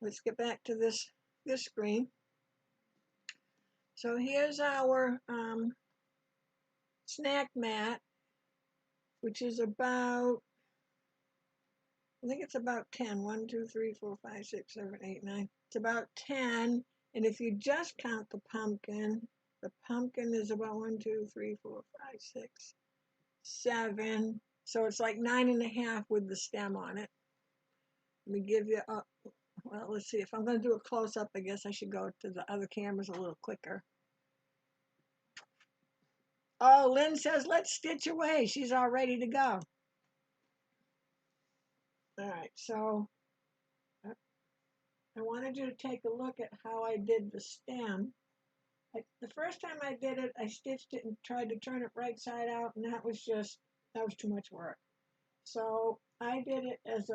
let's get back to this screen. So here's our snack mat, which is about, I think it's about 10. 1, 2, 3, 4, 5, 6, 7, 8, 9. It's about 10. And if you just count the pumpkin is about 1, 2, 3, 4, 5, 6, 7. So it's like 9.5 with the stem on it. Let me give you a, well, let's see. If I'm going to do a close-up, I guess I should go to the other cameras a little quicker. Oh, Lynn says, let's stitch away. She's all ready to go. All right, so I wanted you to take a look at how I did the stem. The first time I did it, I stitched it and tried to turn it right side out, and that was too much work. So I did it as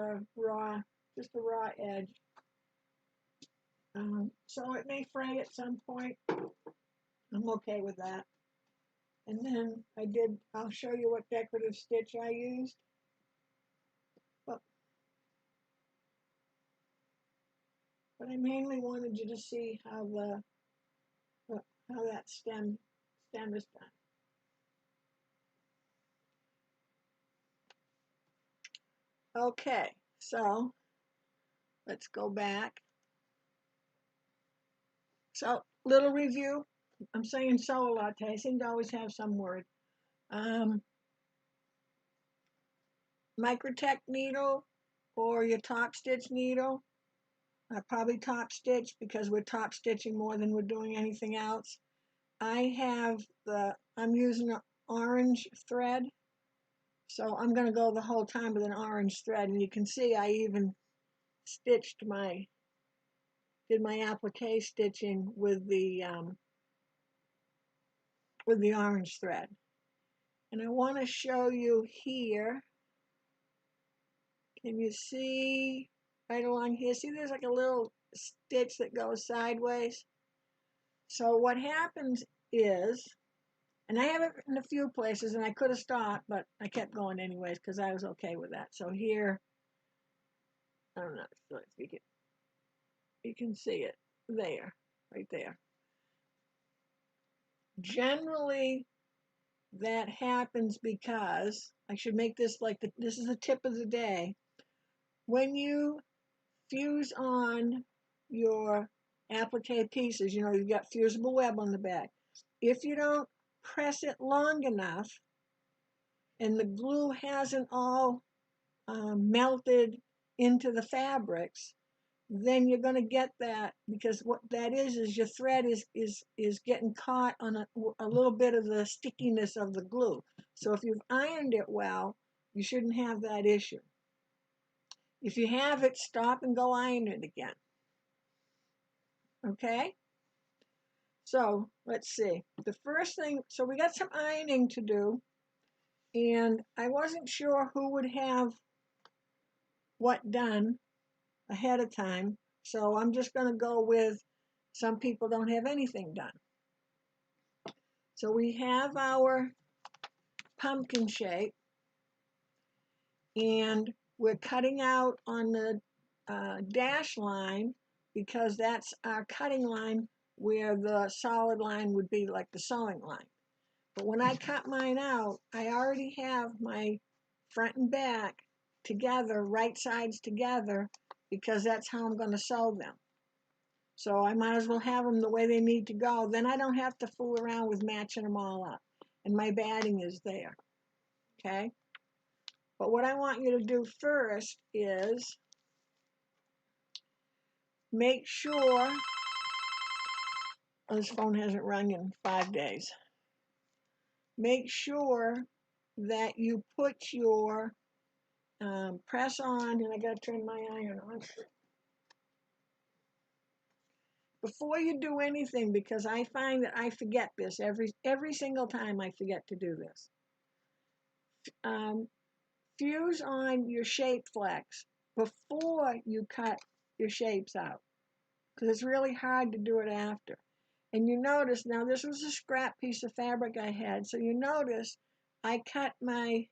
just a raw edge. So it may fray at some point. I'm okay with that. And then I'll show you what decorative stitch I used. But I mainly wanted you to see how that stem is done. Okay, so let's go back. So, little review. I'm saying so a lot today. I seem to always have some word. Microtech needle or your top stitch needle. Probably top stitch because we're top stitching more than we're doing anything else. I'm using an orange thread. So I'm going to go the whole time with an orange thread, and you can see I even did my applique stitching with the orange thread. And I want to show you here. Can you see right along here? See, there's like a little stitch that goes sideways. So what happens is, and I have it in a few places, and I could have stopped, but I kept going anyways because I was okay with that. So here, I don't know if you can see it there, right there. Generally, that happens because, I should make this like this is the tip of the day. When you fuse on your applique pieces, you know, you've got fusible web on the back. If you don't press it long enough and the glue hasn't all melted into the fabrics, then you're going to get that, because what that is your thread is getting caught on a little bit of the stickiness of the glue. So if you've ironed it well, you shouldn't have that issue. If you have it, stop and go iron it again. Okay? So let's see. The first thing, so we got some ironing to do, and I wasn't sure who would have what done ahead of time. So I'm just going to go with some people don't have anything done. So we have our pumpkin shape, and we're cutting out on the dash line because that's our cutting line, where the solid line would be like the sewing line. But when I cut mine out, I already have my front and back together, right sides together, because that's how I'm going to sew them. So I might as well have them the way they need to go. Then I don't have to fool around with matching them all up. And my batting is there. Okay? But what I want you to do first is make sure, this phone hasn't rung in 5 days. Make sure that you put your press on, and I got to turn my iron on. Before you do anything, because I find that I forget this every single time I forget to do this. Fuse on your shape flex before you cut your shapes out, because it's really hard to do it after. And you notice, now this was a scrap piece of fabric I had, so you notice I cut my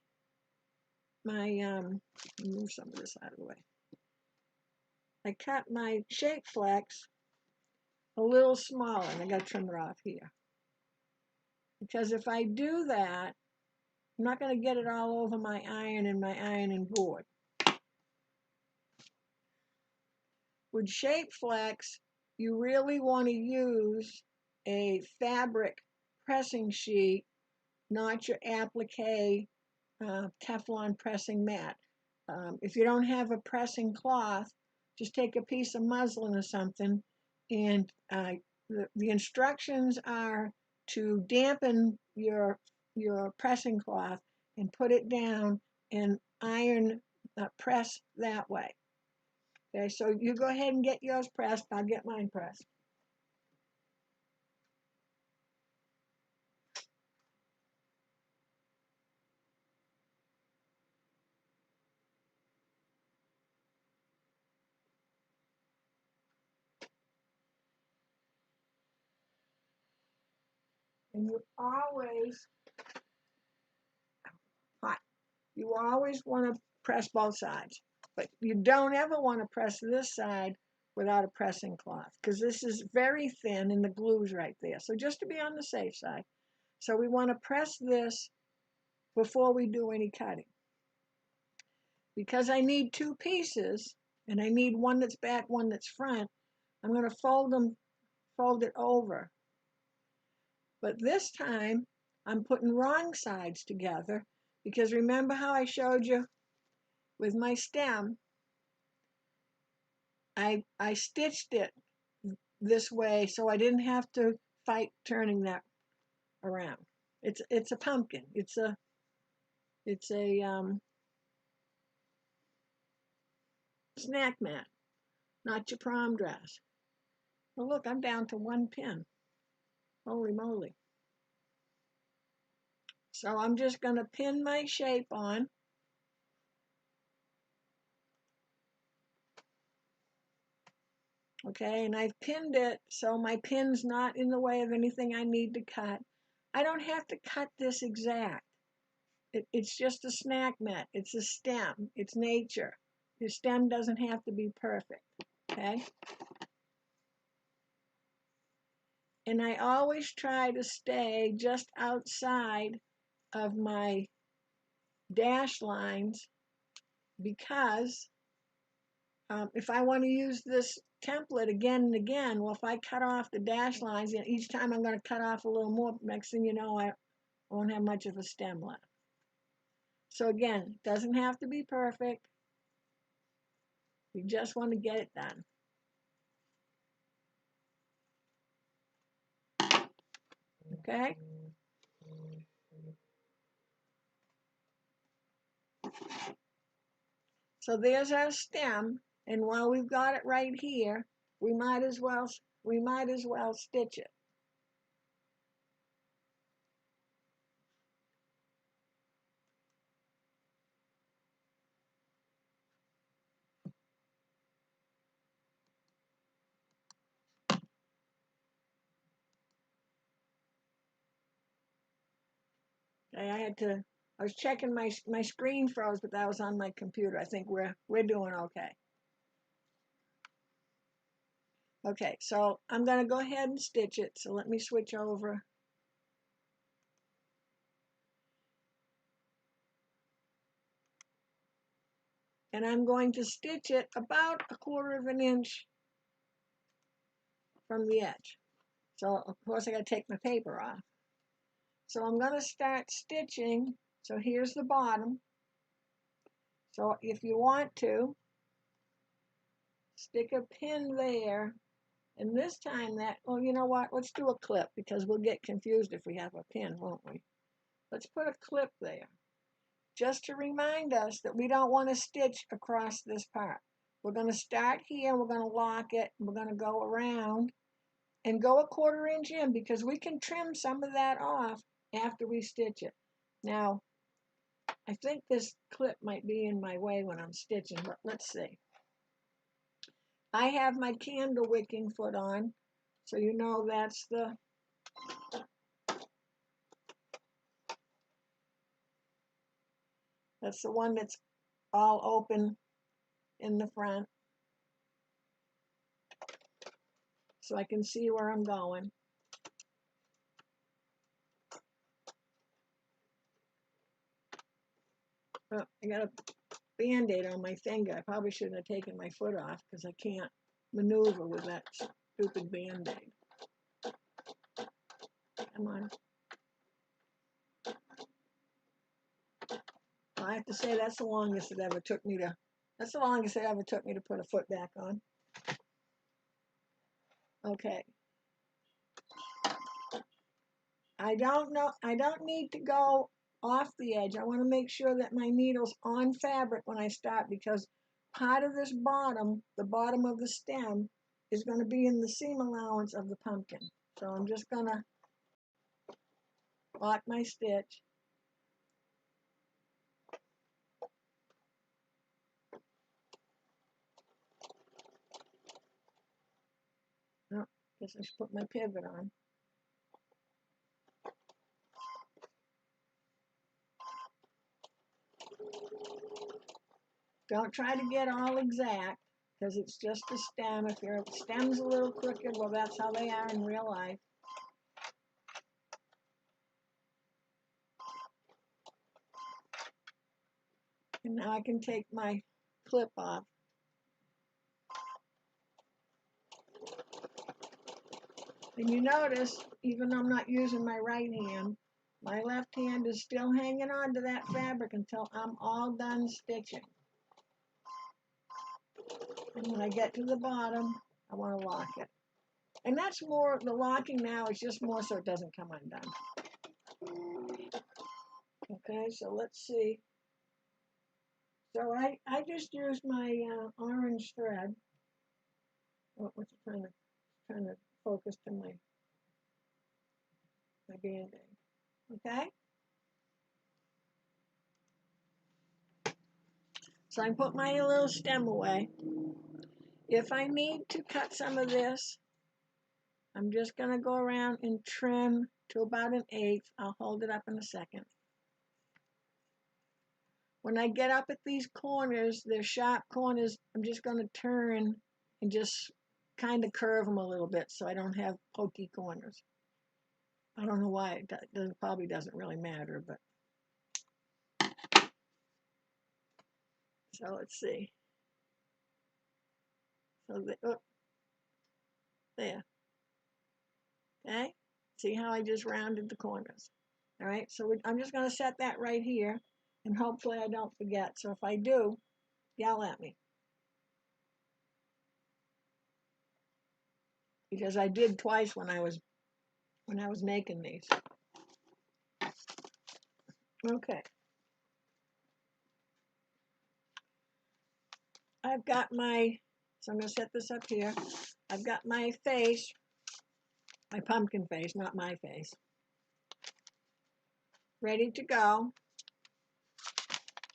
move some of this out of the way. I cut my shape flex a little smaller, and I got to trim it off here. Because if I do that, I'm not going to get it all over my iron and my ironing board. With shape flex, you really want to use a fabric pressing sheet, not your applique Teflon pressing mat. If you don't have a pressing cloth, just take a piece of muslin or something, and the instructions are to dampen your pressing cloth and put it down and iron press that way. Okay, so you go ahead and get yours pressed. I'll get mine pressed. And you always want to press both sides, but you don't ever want to press this side without a pressing cloth, because this is very thin and the glue's right there. So just to be on the safe side, so we want to press this before we do any cutting. Because I need two pieces, and I need one that's back, one that's front, I'm going to fold it over. But this time, I'm putting wrong sides together, because remember how I showed you with my stem, I stitched it this way so I didn't have to fight turning that around. It's a pumpkin. It's a snack mat, not your prom dress. Well, look, I'm down to one pin. Holy moly. So I'm just going to pin my shape on. Okay, and I've pinned it so my pin's not in the way of anything I need to cut. I don't have to cut this exact. It's just a snack mat. It's a stem. It's nature. Your stem doesn't have to be perfect. Okay? And I always try to stay just outside of my dash lines, because if I want to use this template again and again, well, if I cut off the dash lines, and each time I'm going to cut off a little more, next thing you know, I won't have much of a stem left. So again, it doesn't have to be perfect. You just want to get it done. Okay? So there's our stem, and while we've got it right here, we might as well stitch it. Okay, I was checking my screen froze, but that was on my computer. I think we're doing okay. Okay, so I'm going to go ahead and stitch it. So let me switch over. And I'm going to stitch it about 1/4 of an inch from the edge. So of course I got to take my paper off. So I'm going to start stitching. So here's the bottom. So if you want to, stick a pin there. And this time well, you know what? Let's do a clip, because we'll get confused if we have a pin, won't we? Let's put a clip there, just to remind us that we don't want to stitch across this part. We're going to start here, we're going to lock it, we're going to go around and go 1/4 inch in, because we can trim some of that off after we stitch it. Now, I think this clip might be in my way when I'm stitching, but let's see. I have my candle wicking foot on, so you know that's the one that's all open in the front. so I can see where I'm going. Oh, I got a Band-Aid on my finger. I probably shouldn't have taken my foot off because I can't maneuver with that stupid Band-Aid. Come on. I have to say that's the longest it ever took me to. That's the longest it ever took me to put a foot back on. Okay. I don't need to go off the edge. I want to make sure that my needle's on fabric when I start, because part of this bottom, the bottom of the stem, is going to be in the seam allowance of the pumpkin. So I'm just going to lock my stitch. Oh, guess I should put my pivot on. Don't try to get all exact, because it's just a stem. If your stem's a little crooked, well, that's how they are in real life. And now I can take my clip off. And you notice, even though I'm not using my right hand, my left hand is still hanging on to that fabric until I'm all done stitching. And when I get to the bottom, I want to lock it. And that's more, the locking now is just more so it doesn't come undone. Okay, so let's see. So I just used my orange thread. Oh, what's it trying to focus to my Band-Aid. Okay? So I put my little stem away. If I need to cut some of this, I'm just going to go around and trim to about 1/8. I'll hold it up in a second. When I get up at these corners, they're sharp corners, I'm just going to turn and just kind of curve them a little bit so I don't have pokey corners. I don't know why. It probably doesn't really matter, but. So let's see. So there. Okay? See how I just rounded the corners? All right, so I'm just going to set that right here, and hopefully I don't forget. So if I do, yell at me. Because I did twice when I was making these. Okay. I've got my, so I'm going to set this up here. I've got my face, my pumpkin face, not my face, ready to go.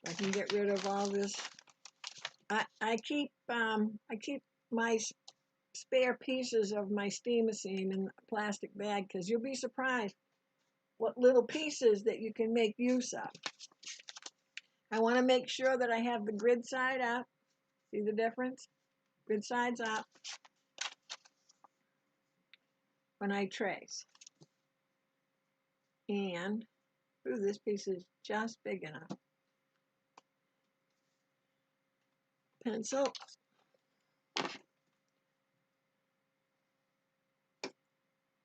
I can get rid of all this. I keep my spare pieces of my steamer seam in a plastic bag, because you'll be surprised what little pieces that you can make use of. I want to make sure that I have the grid side up. See the difference? Grid side's up when I trace. And, ooh, this piece is just big enough. Pencil.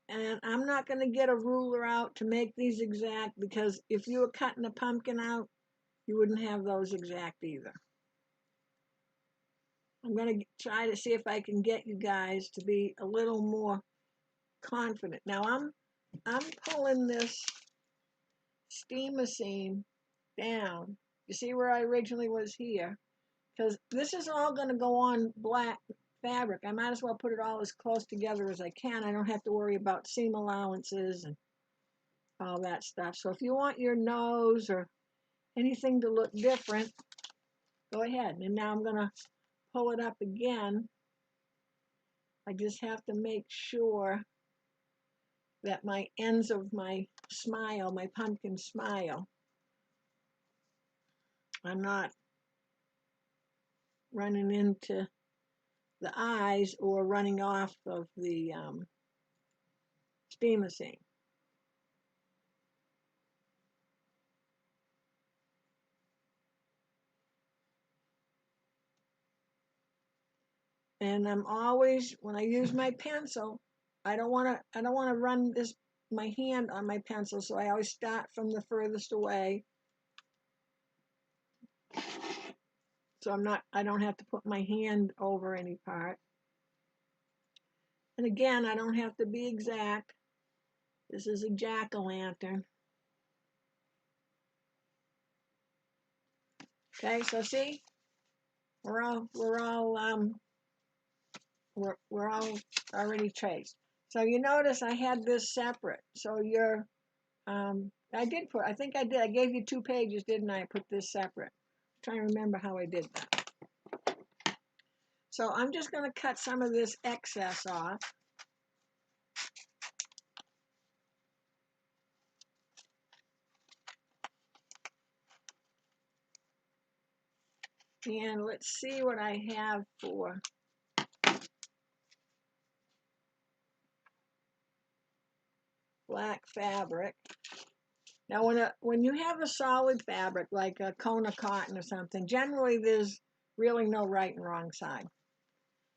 And I'm not going to get a ruler out to make these exact, because if you were cutting a pumpkin out, you wouldn't have those exact either. I'm going to try to see if I can get you guys to be a little more confident. Now I'm pulling this steamer seam down. You see where I originally was here? Because this is all going to go on black fabric. I might as well put it all as close together as I can. I don't have to worry about seam allowances and all that stuff. So if you want your nose or anything to look different, go ahead. And now I'm going to pull it up again. I just have to make sure that my ends of my smile, my pumpkin smile, I'm not running into the eyes or running off of the steamer seam. And I'm always, when I use my pencil, I don't want to run my hand on my pencil, so I always start from the furthest away. So I don't have to put my hand over any part. And again, I don't have to be exact. This is a jack-o'-lantern. Okay, so see, we're all already traced. So you notice I had this separate. So I think I did. I gave you 2 pages, didn't I? I put this separate. I'm trying to remember how I did that. So I'm just going to cut some of this excess off. And let's see what I have for black fabric. Now, when you have a solid fabric, like a Kona cotton or something, generally there's really no right and wrong side.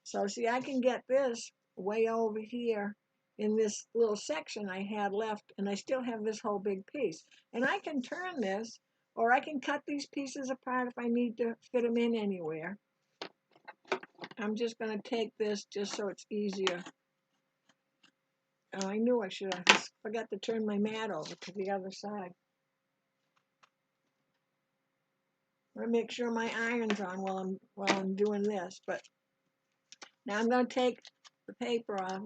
So see, I can get this way over here in this little section I had left, and I still have this whole big piece. And I can turn this, or I can cut these pieces apart if I need to fit them in anywhere. I'm just going to take this just so it's easier. Oh, I knew I should have. I forgot to turn my mat over to the other side. I want to make sure my iron's on while I'm doing this. But now I'm going to take the paper off.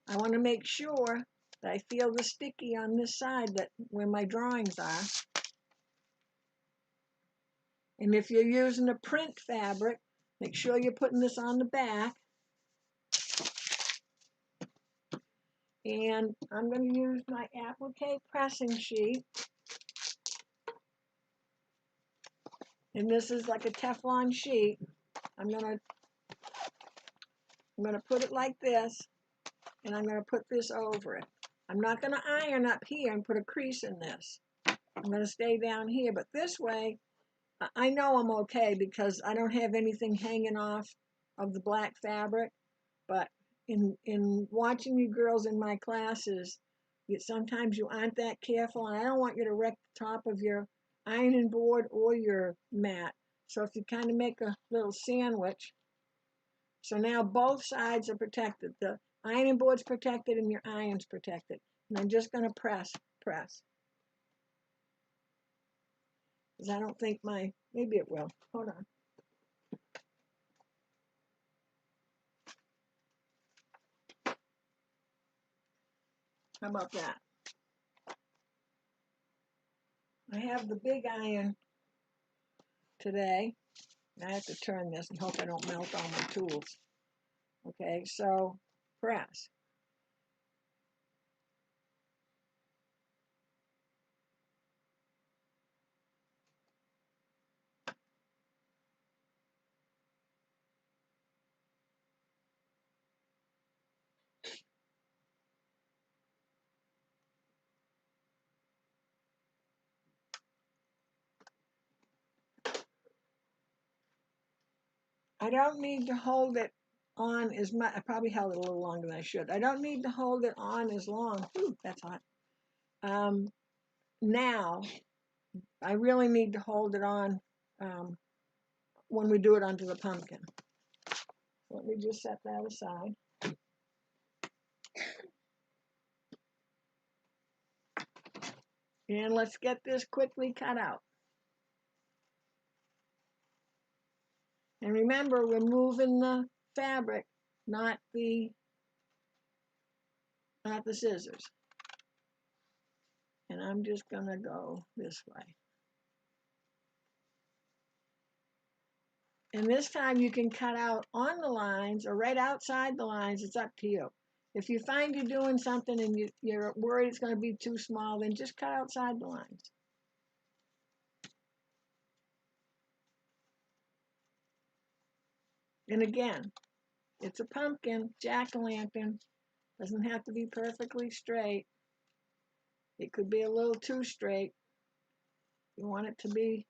I want to make sure that I feel the sticky on this side, that where my drawings are. And if you're using a print fabric, make sure you're putting this on the back. And I'm going to use my applique pressing sheet. And this is like a Teflon sheet. I'm going to put it like this, and I'm going to put this over it. I'm not going to iron up here and put a crease in this. I'm going to stay down here, but this way, I know I'm okay because I don't have anything hanging off of the black fabric. But in watching you girls in my classes, sometimes you aren't that careful, and I don't want you to wreck the top of your ironing board or your mat. So if you kind of make a little sandwich, so now both sides are protected. The ironing board's protected and your iron's protected. And I'm just going to press. Because I don't think maybe it will. Hold on. How about that? I have the big iron today. I have to turn this and hope I don't melt all my tools. Okay, so press. I don't need to hold it on as much. I probably held it a little longer than I should. I don't need to hold it on as long. Ooh, that's hot. Now, I really need to hold it on when we do it onto the pumpkin. Let me just set that aside. And let's get this quickly cut out. And remember, we're moving the fabric, not the scissors. And I'm just going to go this way. And this time you can cut out on the lines or right outside the lines. It's up to you. If you find you're doing something and you're worried it's going to be too small, then just cut outside the lines. And again, it's a pumpkin, jack-o'-lantern. Doesn't have to be perfectly straight. It could be a little too straight. You want it to be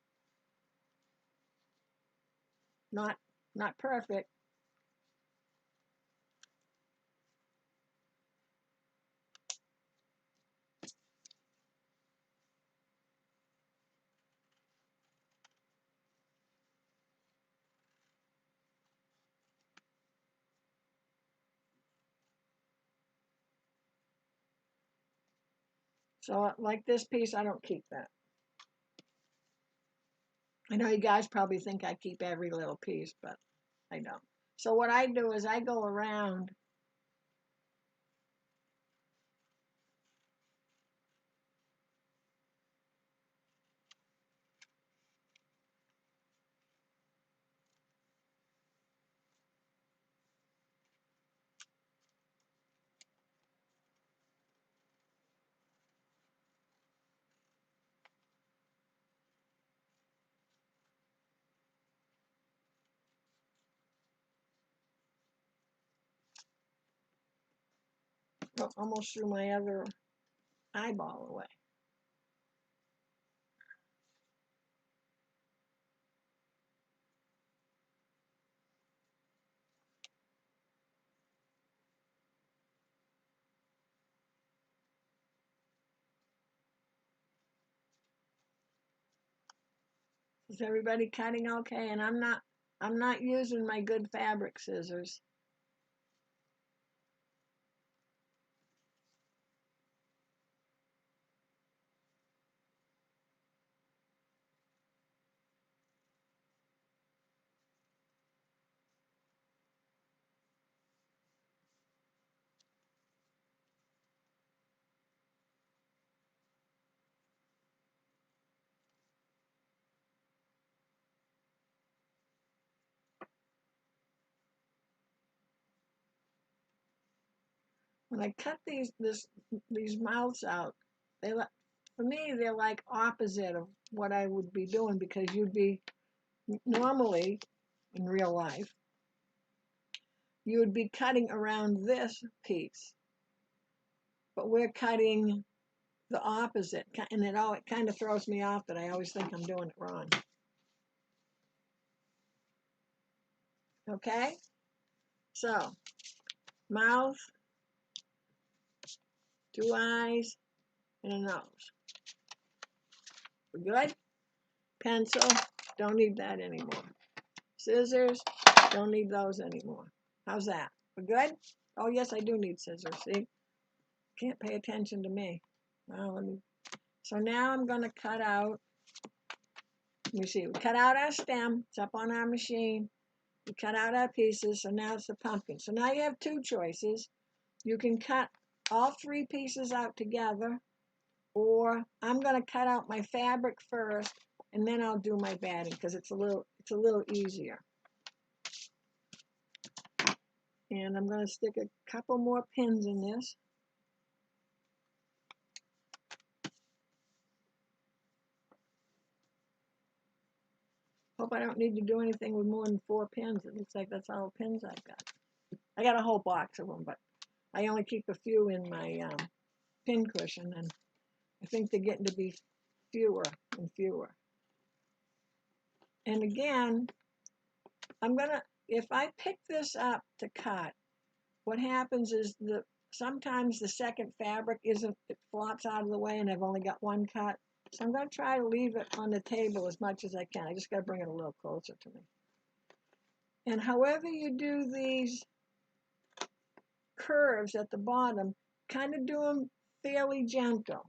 not perfect. So like this piece, I don't keep that. I know you guys probably think I keep every little piece, but I don't. So what I do is I go around almost threw my other eyeball away. Is everybody cutting okay? And I'm not using my good fabric scissors. When I cut these mouths out, for me they're like opposite of what I would be doing, because you'd be normally in real life you would be cutting around this piece, but we're cutting the opposite, and it kind of throws me off that I always think I'm doing it wrong. Okay, so mouth, 2 eyes, and a nose. We're good. Pencil, don't need that anymore. Scissors, don't need those anymore. How's that? We're good? Oh yes, I do need scissors. See, can't pay attention to me. Well, so now I'm going to cut out. Let me see. We cut out our stem. It's up on our machine. We cut out our pieces. So now it's the pumpkin. So now you have 2 choices. You can cut all 3 pieces out together, or I'm going to cut out my fabric first, and then I'll do my batting, because it's a little easier. And I'm going to stick a couple more pins in this. Hope I don't need to do anything with more than 4 pins. It looks like that's all the pins I've got. I got a whole box of them, but I only keep a few in my pin cushion, and I think they're getting to be fewer and fewer. And again, if I pick this up to cut, what happens is sometimes the second fabric it flops out of the way, and I've only got 1 cut. So I'm going to try to leave it on the table as much as I can. I just got to bring it a little closer to me. And however you do these curves at the bottom, kind of do them fairly gentle.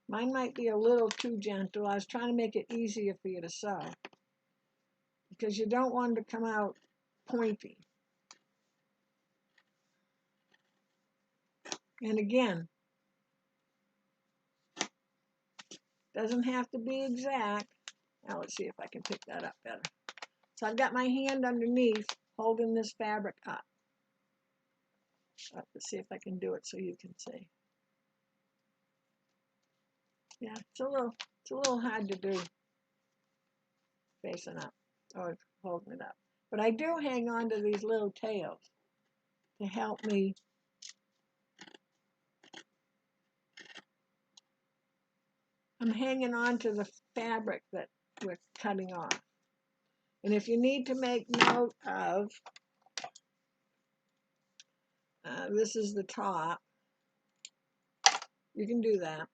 Mine might be a little too gentle. I was trying to make it easier for you to sew, because you don't want it to come out pointy. And again, doesn't have to be exact. Now let's see if I can pick that up better. So I've got my hand underneath holding this fabric up. Let's see if I can do it so you can see. Yeah, it's a little hard to do facing up or holding it up. But I do hang on to these little tails to help me I'm hanging on to the fabric that we're cutting off. And if you need to make note of, this is the top, you can do that.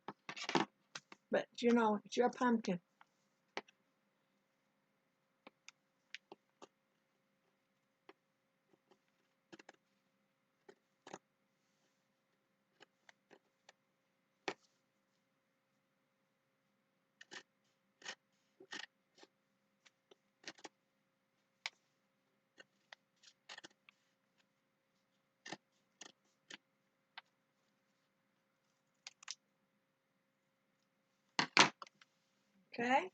But you know, it's your pumpkin. Okay?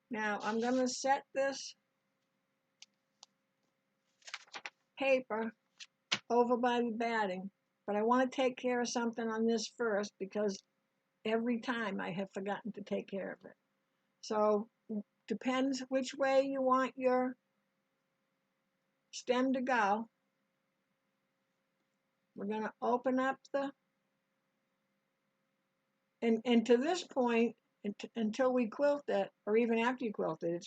Now I'm going to set this paper over by the batting, but I want to take care of something on this first because every time I have forgotten to take care of it. So depends which way you want your stem to go. We're going to open up the, and to this point, until we quilt it, or even after you quilt it,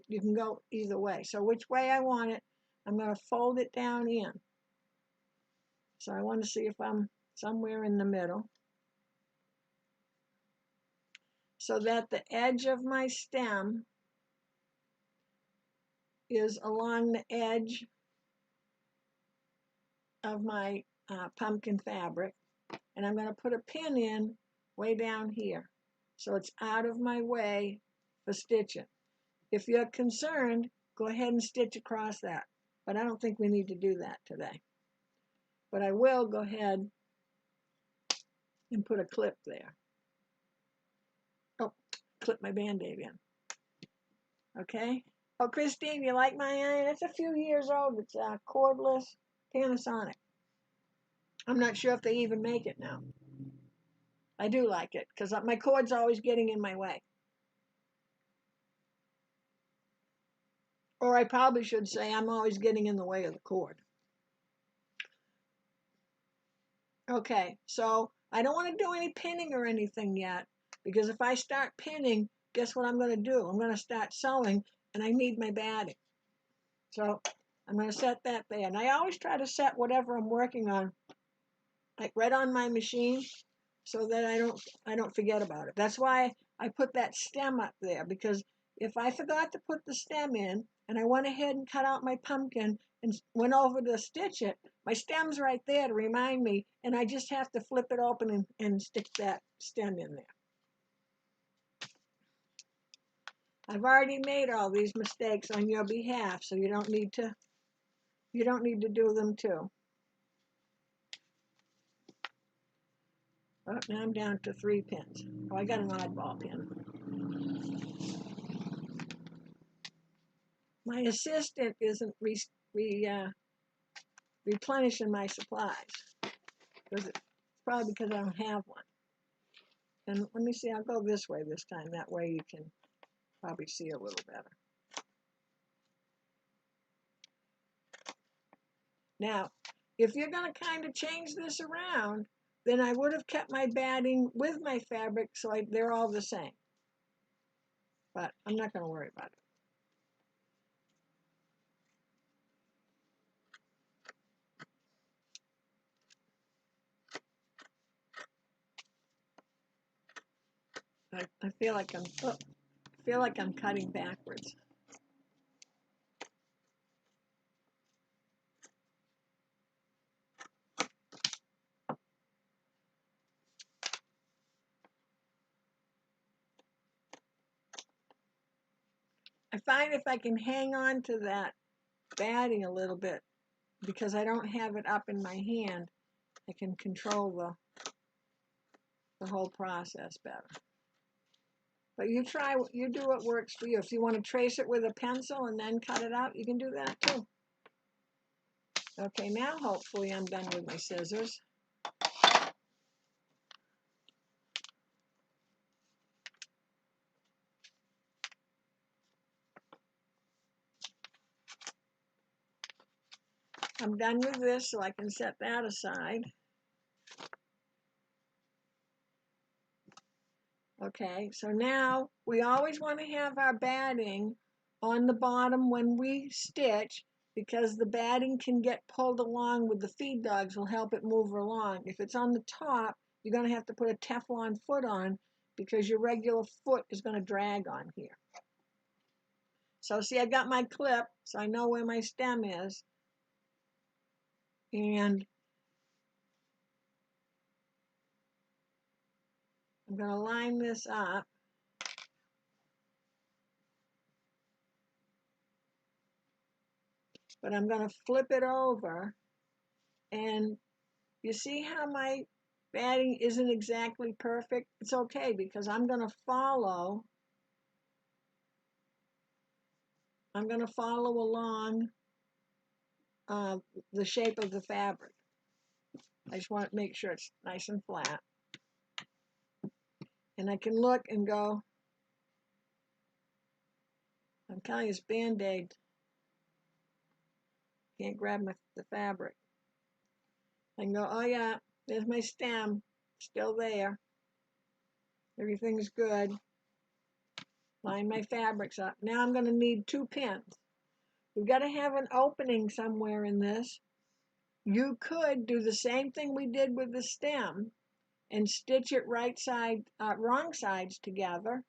you can go either way. So which way I want it, I'm going to fold it down in. So I want to see if I'm somewhere in the middle, so that the edge of my stem is along the edge of my pumpkin fabric, and I'm going to put a pin in way down here so it's out of my way for stitching. If you're concerned, go ahead and stitch across that, but I don't think we need to do that today. But I will go ahead and put a clip there. Oh, clip my Band-Aid in. Okay? Oh, Christine, you like my iron? It's a few years old. It's cordless Panasonic. I'm not sure if they even make it now. I do like it because my cord's always getting in my way. Or I probably should say I'm always getting in the way of the cord. Okay, so I don't want to do any pinning or anything yet, because if I start pinning, guess what I'm going to do? I'm going to start sewing, and I need my batting. So I'm going to set that there. And I always try to set whatever I'm working on, like right on my machine, so that I don't forget about it. That's why I put that stem up there, because if I forgot to put the stem in, and I went ahead and cut out my pumpkin and went over to stitch it, my stem's right there to remind me, and I just have to flip it open and stick that stem in there. I've already made all these mistakes on your behalf, so you don't need to do them too. Oh, now I'm down to 3 pins. Oh, I got an oddball pin. My assistant isn't replenishing my supplies. It's probably because I don't have one. And let me see, I'll go this way this time. That way you can probably see a little better. Now, if you're going to kind of change this around, then I would have kept my batting with my fabric so they're all the same. But I'm not going to worry about it. I feel like I'm cutting backwards. I find if I can hang on to that batting a little bit, because I don't have it up in my hand, I can control the whole process better. But you do what works for you. If you want to trace it with a pencil and then cut it out, you can do that too. Okay, now hopefully I'm done with my scissors. I'm done with this, so I can set that aside. Okay, so now we always want to have our batting on the bottom when we stitch, because the batting can get pulled along with the feed dogs, will help it move along. If it's on the top, you're going to have to put a Teflon foot on, because your regular foot is going to drag on here. So see, I got my clip, so I know where my stem is. And I'm going to line this up. But I'm going to flip it over, and you see how my batting isn't exactly perfect? It's okay, because I'm going to follow along the shape of the fabric. I just want to make sure it's nice and flat. And I can look and go, I'm telling you, it's Band-Aid. Can't grab the fabric. I can go, oh yeah, there's my stem, still there. Everything's good. Line my fabrics up. Now I'm going to need 2 pins. We've got to have an opening somewhere in this. You could do the same thing we did with the stem and stitch it wrong sides together,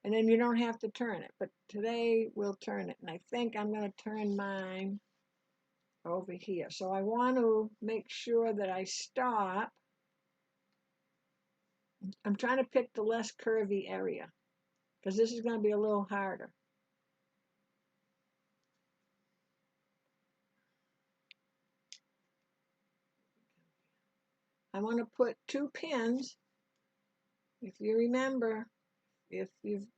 and then you don't have to turn it. But today we'll turn it, and I think I'm going to turn mine over here. So I want to make sure that I stop. I'm trying to pick the less curvy area, because this is going to be a little harder. I want to put 2 pins. If you remember, if you've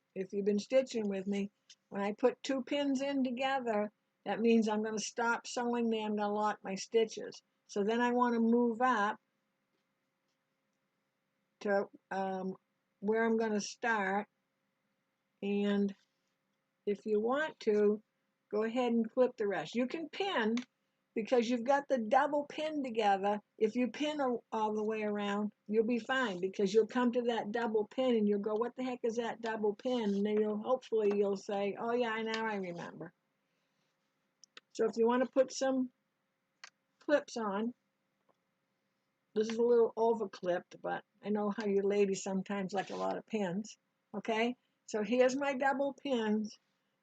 been stitching with me, when I put 2 pins in together, that means I'm going to stop sewing there. I'm going to lock my stitches. So then I want to move up to where I'm going to start. And if you want to, go ahead and clip the rest. You can pin, because you've got the double pin together. If you pin all the way around, you'll be fine, because you'll come to that double pin and you'll go, what the heck is that double pin? And then hopefully you'll say, oh yeah, now I remember. So if you want to put some clips on, this is a little over clipped, but I know how you ladies sometimes like a lot of pins. Okay, so here's my double pins.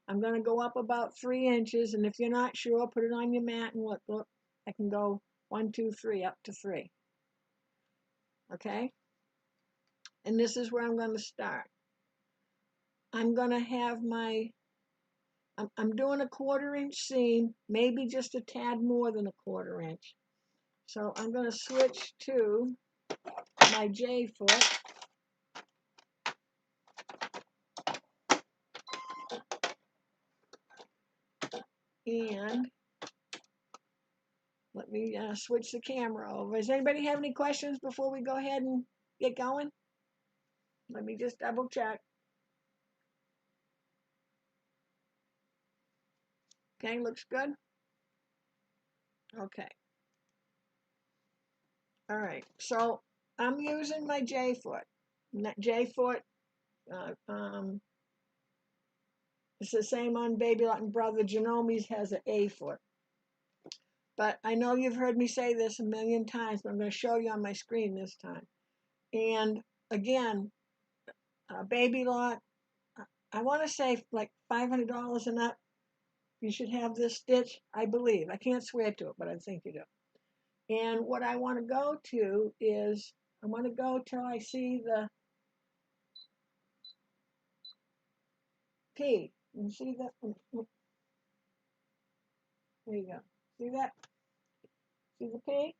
I'm going to go up about 3 inches, and if you're not sure, put it on your mat and look, I can go 1, 2, 3, up to 3. Okay? And this is where I'm going to start. I'm going to have I'm doing a 1/4 inch seam, maybe just a tad more than a 1/4 inch. So I'm going to switch to my J foot. And let me switch the camera over. Does anybody have any questions before we go ahead and get going? Let me just double check. Okay, looks good. Okay. All right, so I'm using my J foot. J foot, it's the same on Baby Lot and Brother. Genomi's has an A foot. But I know you've heard me say this a million times, but I'm going to show you on my screen this time. And again, Baby Lot, I want to say like $500 and up, you should have this stitch, I believe. I can't swear to it, but I think you do. And what I want to go to is, I want to go till I see the P. You see that? There you go. See that? See the P?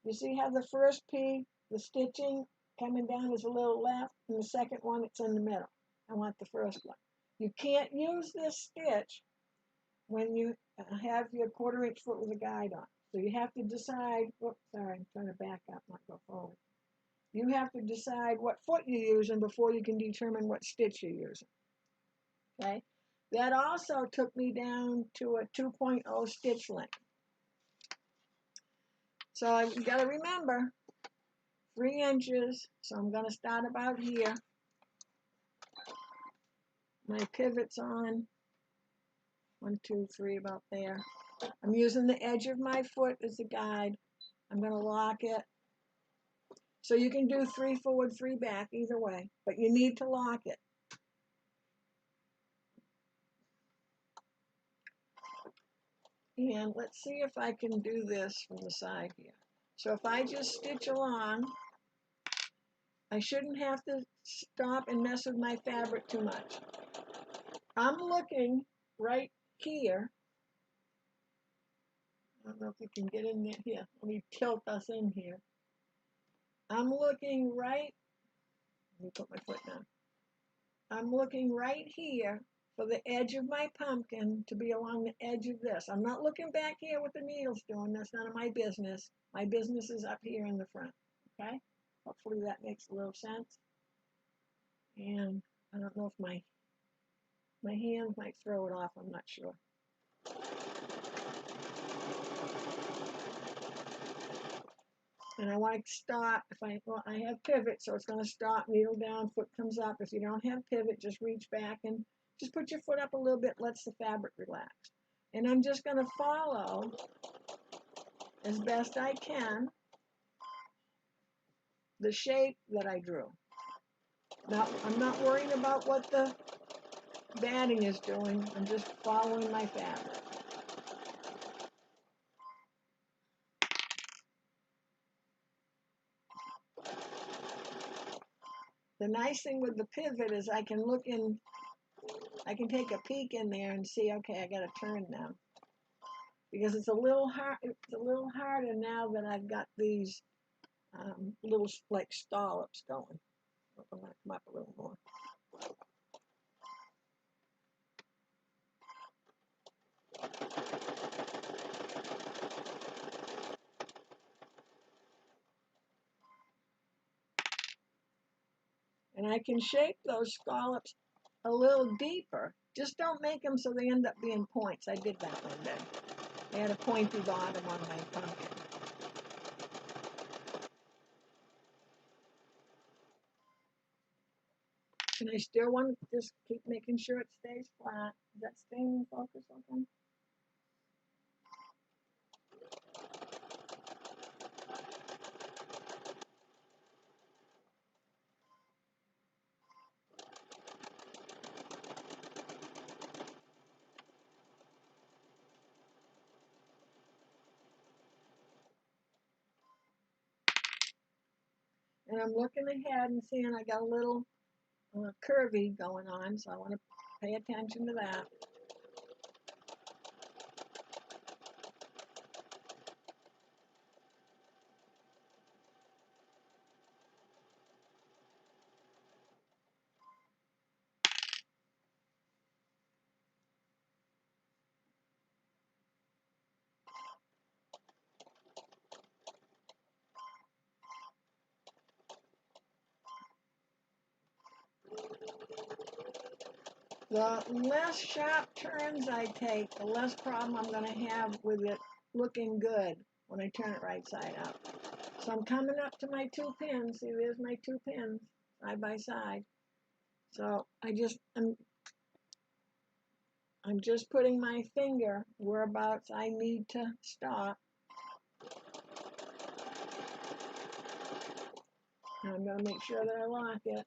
You see how the first P, the stitching coming down is a little left, and the second one, it's in the middle. I want the first one. You can't use this stitch when you have your 1/4 inch foot with a guide on. So you have to decide, oops, sorry, I'm trying to back up, not go forward. You have to decide what foot you're using before you can determine what stitch you're using. Okay? That also took me down to a 2.0 stitch length. So you got to remember 3 inches. So I'm going to start about here. My pivot's on 1, 2, 3, about there. I'm using the edge of my foot as a guide. I'm going to lock it. So you can do 3 forward, 3 back, either way, but you need to lock it. And let's see if I can do this from the side here. So if I just stitch along, I shouldn't have to stop and mess with my fabric too much. I'm looking right here. I don't know if you can get in there. Here, let me tilt us in here. I'm looking right, let me put my foot down. I'm looking right here for the edge of my pumpkin to be along the edge of this. I'm not looking back here what the needle's doing. That's none of my business. My business is up here in the front, okay? Hopefully that makes a little sense. And I don't know if my hands might throw it off. I'm not sure. And I want to stop. If I have pivot, so it's going to stop, needle down, foot comes up. If you don't have pivot, just reach back and just put your foot up a little bit, lets the fabric relax. And I'm just going to follow as best I can the shape that I drew. Now, I'm not worrying about what the batting is doing. I'm just following my fabric. The nice thing with the pivot is I can look in, I can take a peek in there and see, okay, I got to turn now. Because it's a little hard, it's a little harder now that I've got these little like scallops going. I'm going to come up a little more. And I can shape those scallops a little deeper. Just don't make them so they end up being points. I did that one day. I had a pointy bottom on my pumpkin. And I still want to just keep making sure it stays flat. Is that staying in focus? Okay. And I'm looking ahead and seeing I got a little curvy going on, so I want to pay attention to that. The less sharp turns I take, the less problem I'm going to have with it looking good when I turn it right side up. So I'm coming up to my 2 pins. See, there's my 2 pins side by side. So I'm just putting my finger whereabouts I need to stop. And I'm going to make sure that I lock it.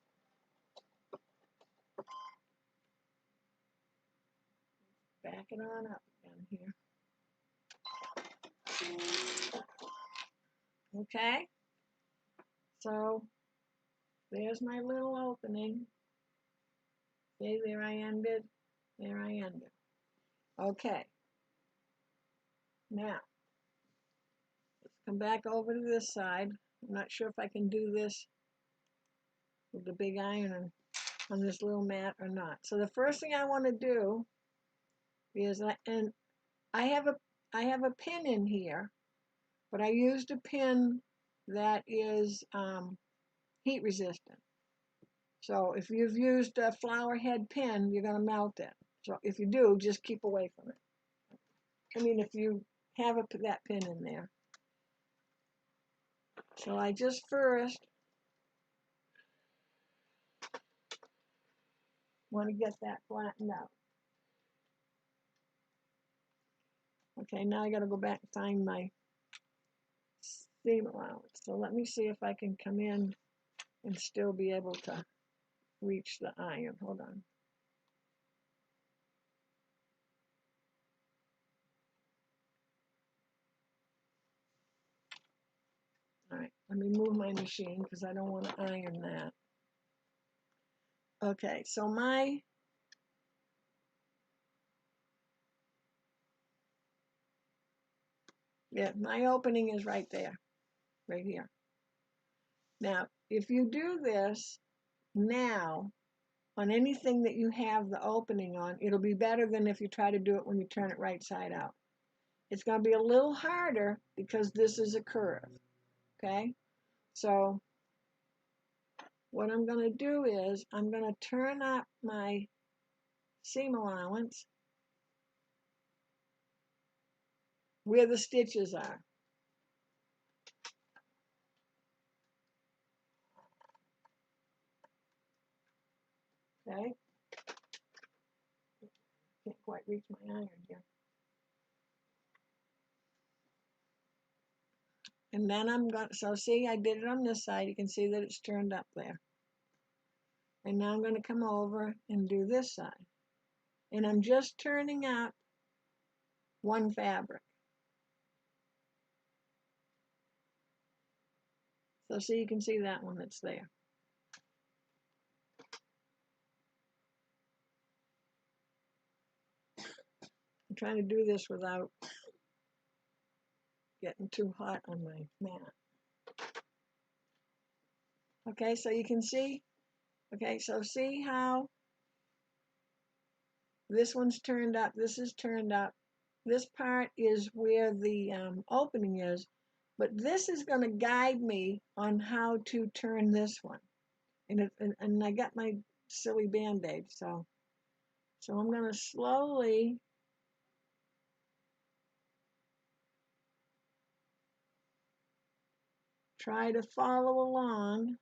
Back it on up again here. Okay, so there's my little opening. See, there I ended, there I ended. Okay, now let's come back over to this side. I'm not sure if I can do this with the big iron on this little mat or not. So the first thing I want to do is, I have a pin in here, but I used a pin that is heat resistant. So if you've used a flower head pin, you're going to melt it. So if you do, just keep away from it. I mean, if you have that pin in there. So I just first want to get that flattened out. Okay, now I got to go back and find my seam allowance. So let me see if I can come in and still be able to reach the iron. Hold on. All right, let me move my machine because I don't want to iron that. Okay, so my opening is right there, right here. Now, if you do this now on anything that you have the opening on, it'll be better than if you try to do it when you turn it right side out. It's going to be a little harder because this is a curve, okay? So what I'm going to do is I'm going to turn up my seam allowance where the stitches are. Okay? Can't quite reach my iron here. And then I'm going to, so see, I did it on this side. You can see that it's turned up there. And now I'm going to come over and do this side. And I'm just turning up one fabric. So see, you can see that one that's there. I'm trying to do this without getting too hot on my mat. Okay, so you can see, okay, so see how this one's turned up, this is turned up. This part is where the opening is, but this is going to guide me on how to turn this one. And I got my silly Band-Aid, so I'm going to slowly try to follow along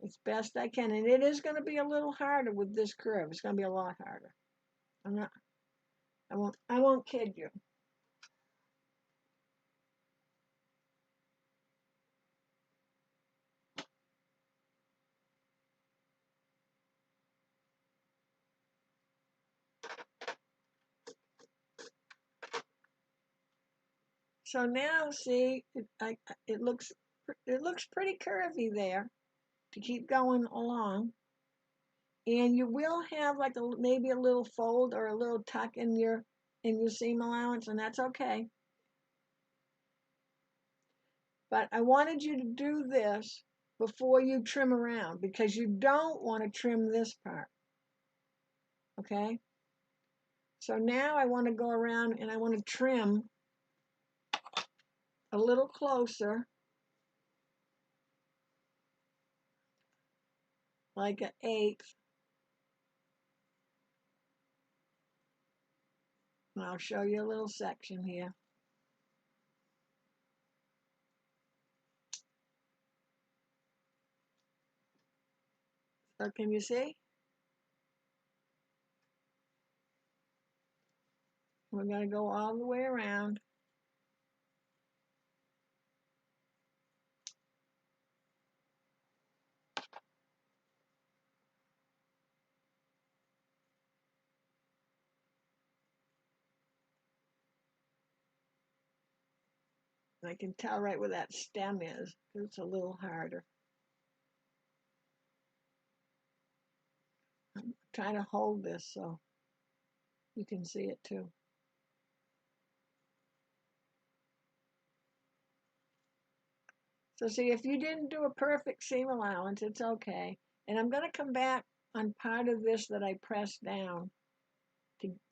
as best I can. And it is going to be a little harder with this curve. It's going to be a lot harder. I won't kid you. So now, see, it looks pretty curvy there to keep going along. And you will have like maybe a little fold or a little tuck in your seam allowance, and that's okay. But I wanted you to do this before you trim around because you don't want to trim this part. Okay? So now I want to go around and I want to trim a little closer, like an eighth. And I'll show you a little section here. So can you see? We're going to go all the way around. I can tell right where that stem is because it's a little harder. I'm trying to hold this so you can see it too. So see, if you didn't do a perfect seam allowance, it's okay. And I'm going to come back on part of this that I pressed down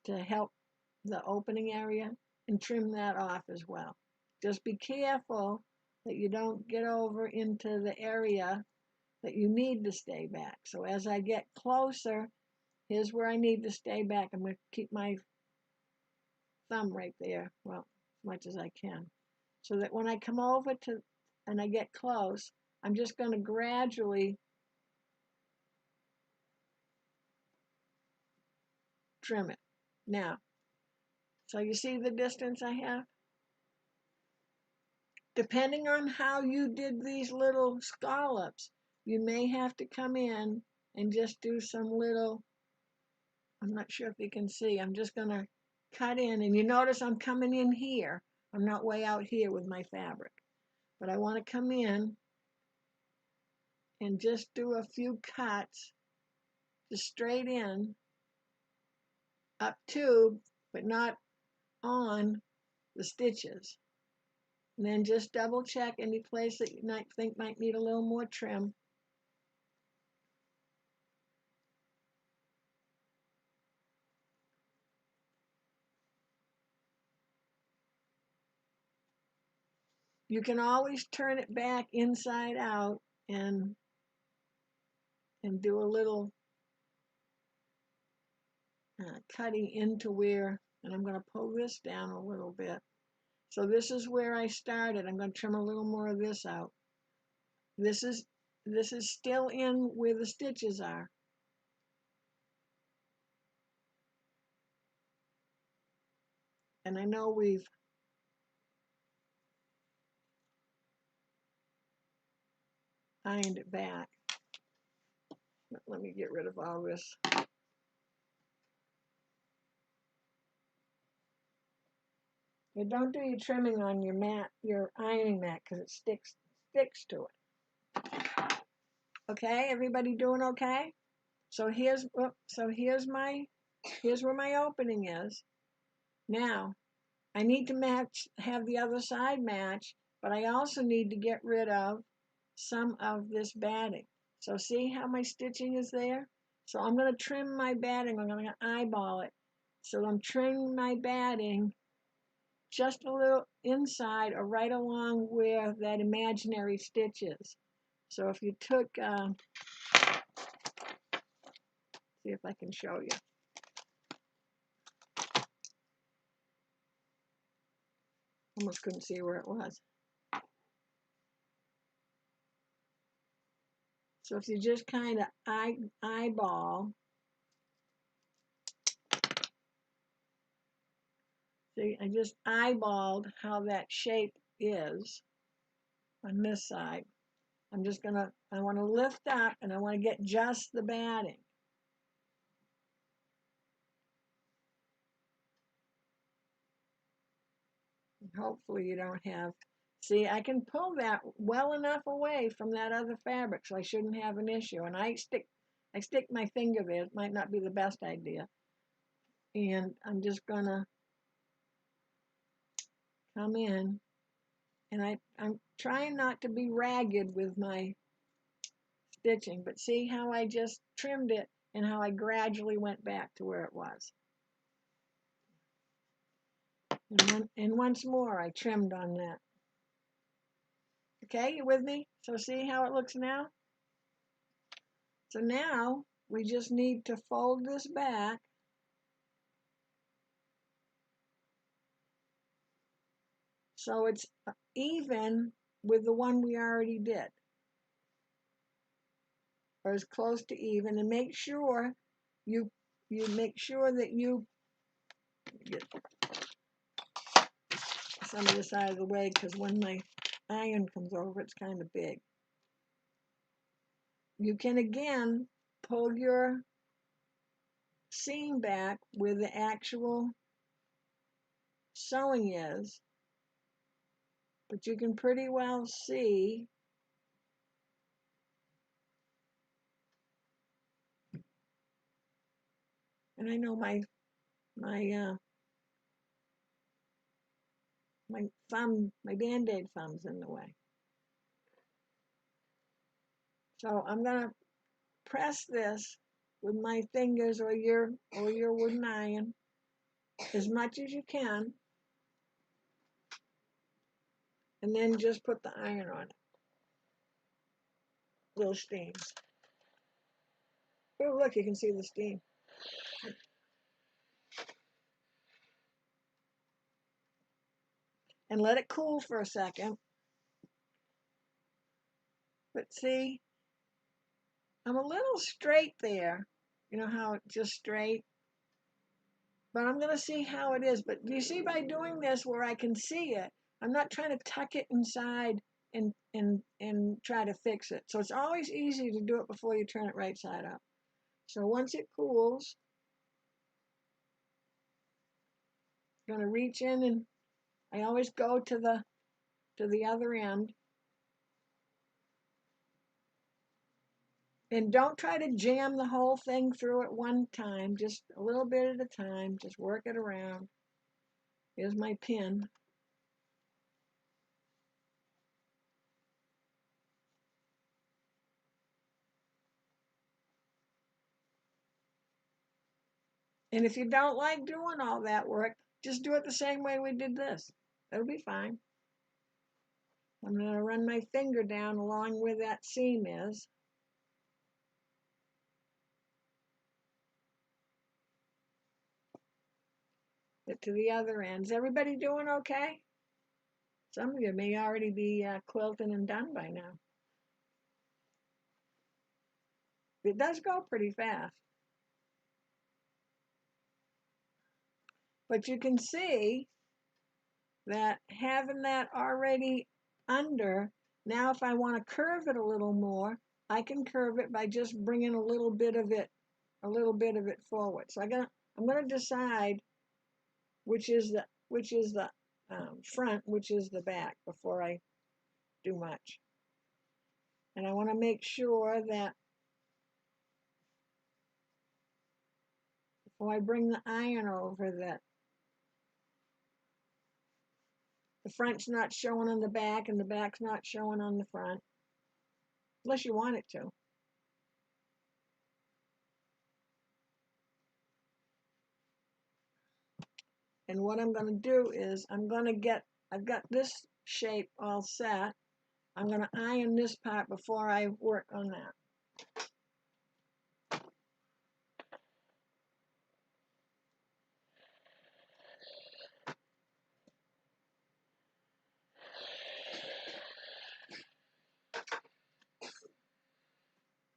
to help the opening area and trim that off as well. Just be careful that you don't get over into the area that you need to stay back. So as I get closer, here's where I need to stay back. I'm going to keep my thumb right there. Well, much as I can, so that when I come over to and I get close, I'm just going to gradually trim it. Now, so you see the distance I have? Depending on how you did these little scallops, you may have to come in and just do some little, I'm not sure if you can see, I'm just going to cut in, and you notice I'm coming in here. I'm not way out here with my fabric, but I want to come in and just do a few cuts, just straight in, up to, but not on the stitches. And then just double check any place that you might think might need a little more trim. You can always turn it back inside out and do a little cutting into where, and I'm going to pull this down a little bit. So this is where I started. I'm going to trim a little more of this out. This is still in where the stitches are. And I know we've ironed it back. But let me get rid of all this. You don't do your trimming on your mat, your ironing mat, because it sticks to it. Okay, everybody doing okay? So here's where my opening is. Now, I need to have the other side match, but I also need to get rid of some of this batting. So see how my stitching is there? So I'm going to trim my batting. I'm going to eyeball it. So I'm trimming my batting just a little inside or right along where that imaginary stitch is. So if you took, see if I can show you. Almost couldn't see where it was. So if you just kind of eyeball, see, I just eyeballed how that shape is on this side. I want to lift up and I want to get just the batting. And hopefully you don't have, see, I can pull that well enough away from that other fabric so I shouldn't have an issue. And I stick my finger there. It might not be the best idea. And I'm just gonna come in, and I'm trying not to be ragged with my stitching, but see how I just trimmed it and how I gradually went back to where it was. And once more I trimmed on that. Okay, you with me? So see how it looks now? So now we just need to fold this back so it's even with the one we already did, or as close to even, and make sure you make sure that you get some of this out of the way, because when my iron comes over, it's kind of big. You can again pull your seam back where the actual sewing is, but you can pretty well see and I know my thumb, my Band-Aid thumb's in the way. So I'm gonna press this with my fingers or your wooden iron as much as you can, and then just put the iron on it. Little steams. Oh, look, you can see the steam. and let it cool for a second. But see, I'm a little straight there. You know how it's just straight? But I'm going to see how it is. But you see, by doing this where I can see it, I'm not trying to tuck it inside and try to fix it. So it's always easy to do it before you turn it right side up. So once it cools, I'm going to reach in, and I always go to the other end. And don't try to jam the whole thing through at one time, just a little bit at a time, just work it around. Here's my pin. And if you don't like doing all that work, just do it the same way we did this. It'll be fine. I'm going to run my finger down along where that seam is. Get to the other end. Is everybody doing okay? Some of you may already be quilting and done by now. It does go pretty fast. But you can see that having that already under, now if I want to curve it a little more, I can curve it by just bringing a little bit of it forward. So I'm gonna decide which is the front, which is the back before I do much. And I want to make sure that before I bring the iron over, that the front's not showing on the back and the back's not showing on the front, unless you want it to. And what I'm going to do is I've got this shape all set. I'm going to iron this part before I work on that.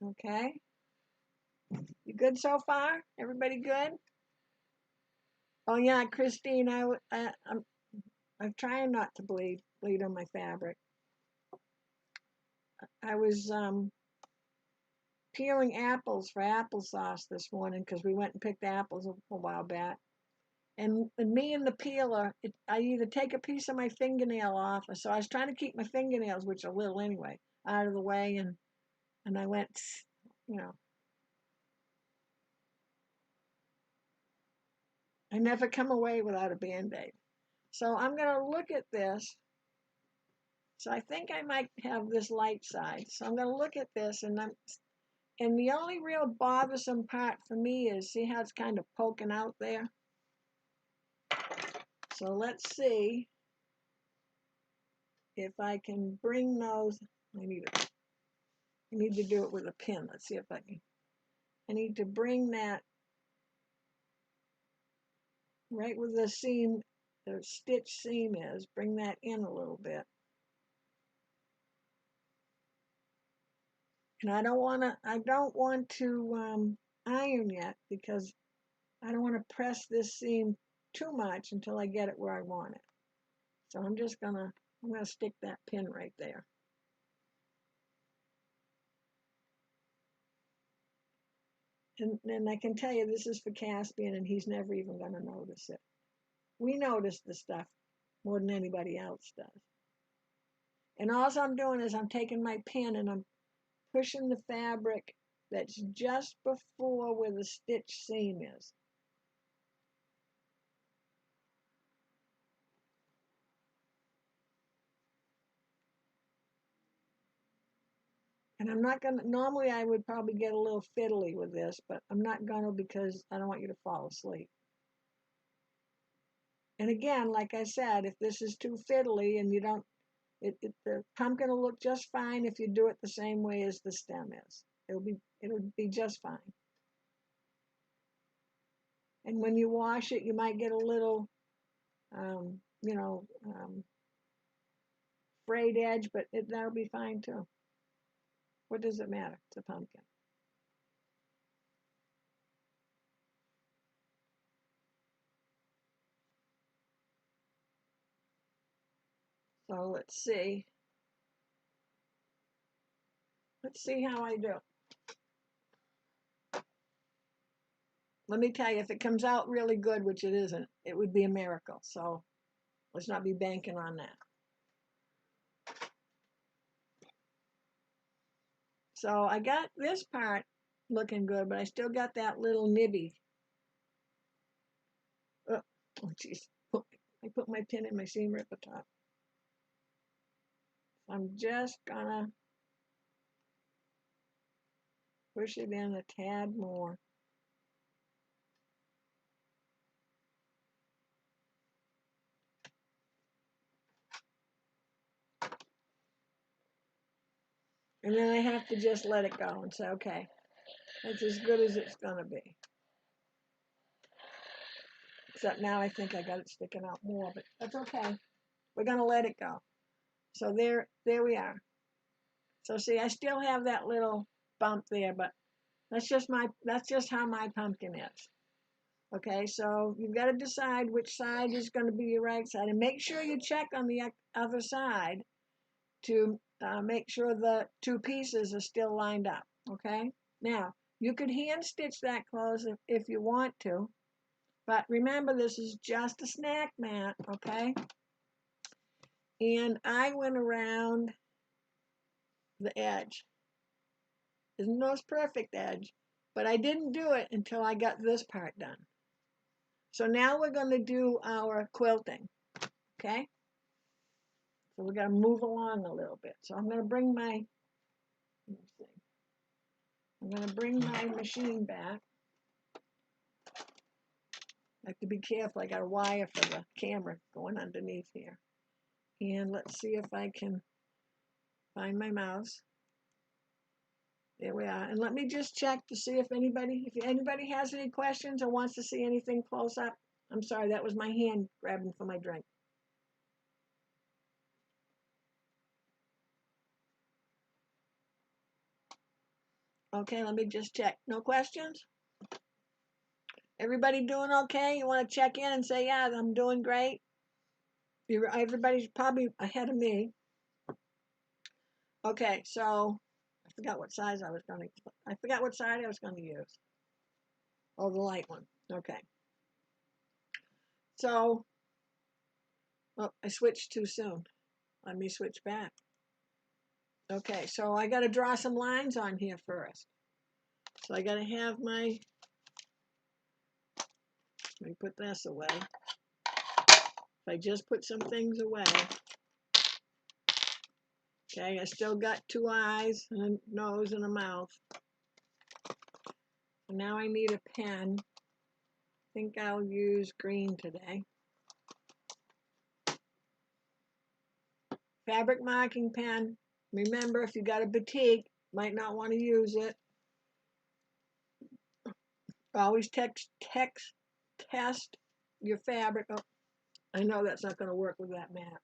Okay? You good so far? Everybody good? Oh yeah, Christine, I'm trying not to bleed on my fabric. I was peeling apples for applesauce this morning because we went and picked apples a while back. And me and the peeler, I either take a piece of my fingernail off, so I was trying to keep my fingernails, which are little anyway, out of the way, and I went, you know, I never come away without a Band-Aid. So I'm going to look at this. So I think I might have this light side. So I'm going to look at this, and the only real bothersome part for me is, see how it's kind of poking out there? So let's see if I can bring those. I need to do it with a pin. Let's see if I can. I need to bring that right where the seam, the stitch seam is, bring that in a little bit. And I don't want to iron yet, because I don't want to press this seam too much until I get it where I want it. So I'm gonna stick that pin right there. And I can tell you, this is for Caspian, and he's never even going to notice it. We notice the stuff more than anybody else does. And all I'm doing is I'm taking my pin and I'm pushing the fabric that's just before where the stitch seam is. And I'm not going to, normally I would probably get a little fiddly with this, but I'm not going to, because I don't want you to fall asleep. And again, like I said, if this is too fiddly and you don't, the pumpkin will look just fine if you do it the same way as the stem is. It'll be just fine. And when you wash it, you might get a little, frayed edge, but that'll be fine too. What does it matter? It's a pumpkin. So let's see. Let's see how I do. Let me tell you, if it comes out really good, which it isn't, it would be a miracle. So let's not be banking on that. So I got this part looking good, but I still got that little nibby. Oh, jeez. I put my pin in my seam at the top. I'm just gonna push it in a tad more. And then I have to just let it go and say, okay, that's as good as it's gonna be. Except now I think I got it sticking out more, but that's okay. We're gonna let it go. So there we are. So see, I still have that little bump there, but that's just how my pumpkin is. Okay, so you've got to decide which side is going to be your right side, and make sure you check on the other side to make sure the two pieces are still lined up. Okay, now you could hand stitch that close if you want to, but remember this is just a snack mat. Okay, and I went around the edge. Isn't the most perfect edge, but I didn't do it until I got this part done. So now we're going to do our quilting, okay? So we're going to move along a little bit. So I'm going to bring my, let's see, I'm going to bring my machine back. I have to be careful. I got a wire for the camera going underneath here. And let's see if I can find my mouse. There we are. And let me just check to see if anybody has any questions or wants to see anything close up. I'm sorry, that was my hand grabbing for my drink. Okay, let me just check. No questions? Everybody doing okay? You want to check in and say, yeah, I'm doing great? Everybody's probably ahead of me. Okay, so I forgot what size I was going to, I forgot what side I was going to use. Oh, the light one. Okay. So, oh, I switched too soon. Let me switch back. Okay, so I got to draw some lines on here first. So I got to have my, let me put this away. If I just put some things away. Okay, I still got two eyes and a nose and a mouth. And now I need a pen. I think I'll use green today. Fabric marking pen. Remember, if you got a batik, might not want to use it. Always test your fabric. Oh, I know that's not going to work with that mat.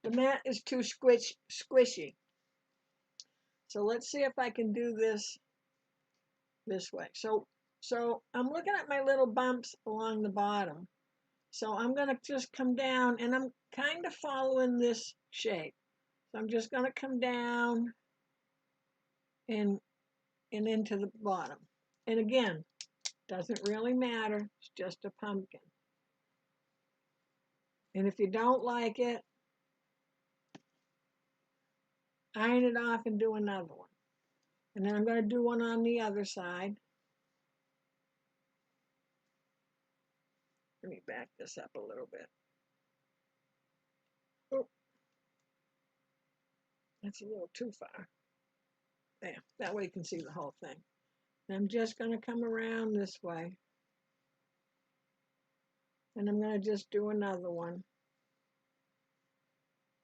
The mat is too squishy. So let's see if I can do this way. So I'm looking at my little bumps along the bottom. So I'm going to just come down, and I'm kind of following this shape. So I'm just going to come down and into the bottom. And again, doesn't really matter. It's just a pumpkin. And if you don't like it, iron it off and do another one. And then I'm going to do one on the other side. Let me back this up a little bit. Oh, that's a little too far. There, that way you can see the whole thing. And I'm just going to come around this way. And I'm going to just do another one.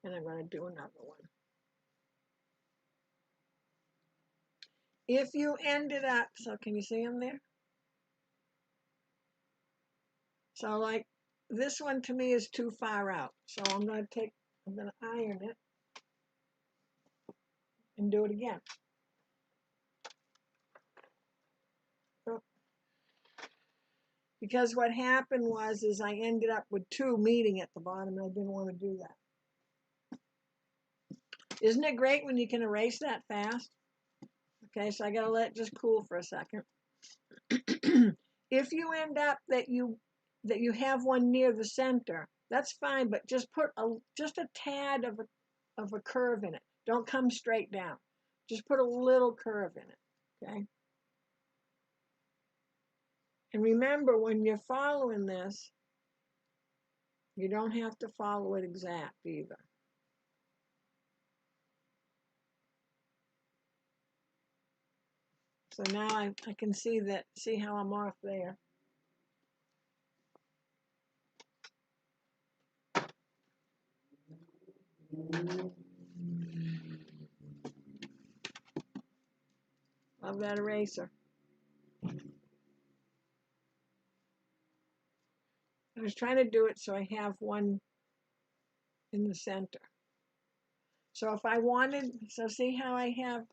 And I'm going to do another one. If you ended up, so can you see them there? So like this one to me is too far out. So I'm going to take I'm going to iron it and do it again. Because what happened was I ended up with 2 meeting at the bottom, and I didn't want to do that. Isn't it great when you can erase that fast? Okay, so I got to let it just cool for a second. If you end up that you have one near the center, that's fine, but just put just a tad of a curve in it. Don't come straight down. Just put a little curve in it, okay? And remember, when you're following this, you don't have to follow it exact either. So now I can see how I'm off there. Love that eraser. I was trying to do it so I have one in the center. So if I wanted, so see how I have,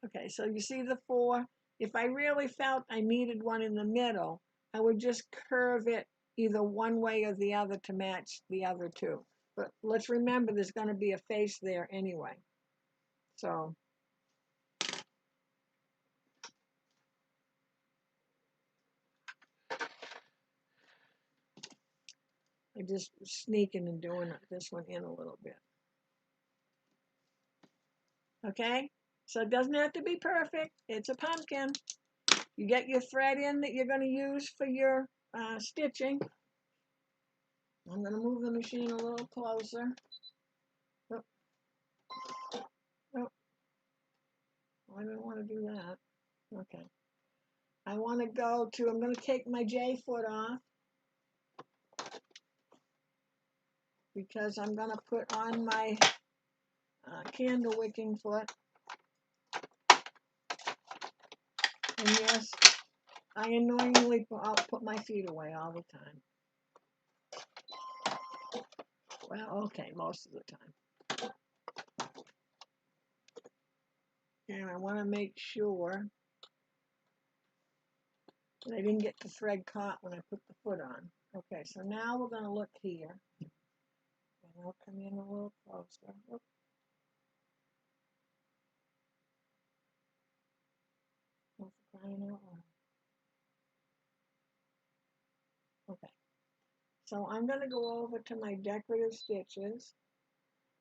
okay, so you see the 4. If I really felt I needed one in the middle, I would just curve it either one way or the other to match the other 2. But let's remember there's going to be a face there anyway. So I just sneaking and doing this one in a little bit. Okay, so it doesn't have to be perfect. It's a pumpkin. You get your thread in that you're going to use for your stitching. I'm going to move the machine a little closer. Oh. Oh. I don't want to do that. Okay. I want to go to, I'm going to take my J foot off because I'm going to put on my candle wicking foot. And yes, I annoyingly I'll put my feet away all the time. Well, okay, most of the time. And I want to make sure that I didn't get the thread caught when I put the foot on. Okay, so now we're going to look here. And I'll come in a little closer. Oops. Okay, so I'm going to go over to my decorative stitches.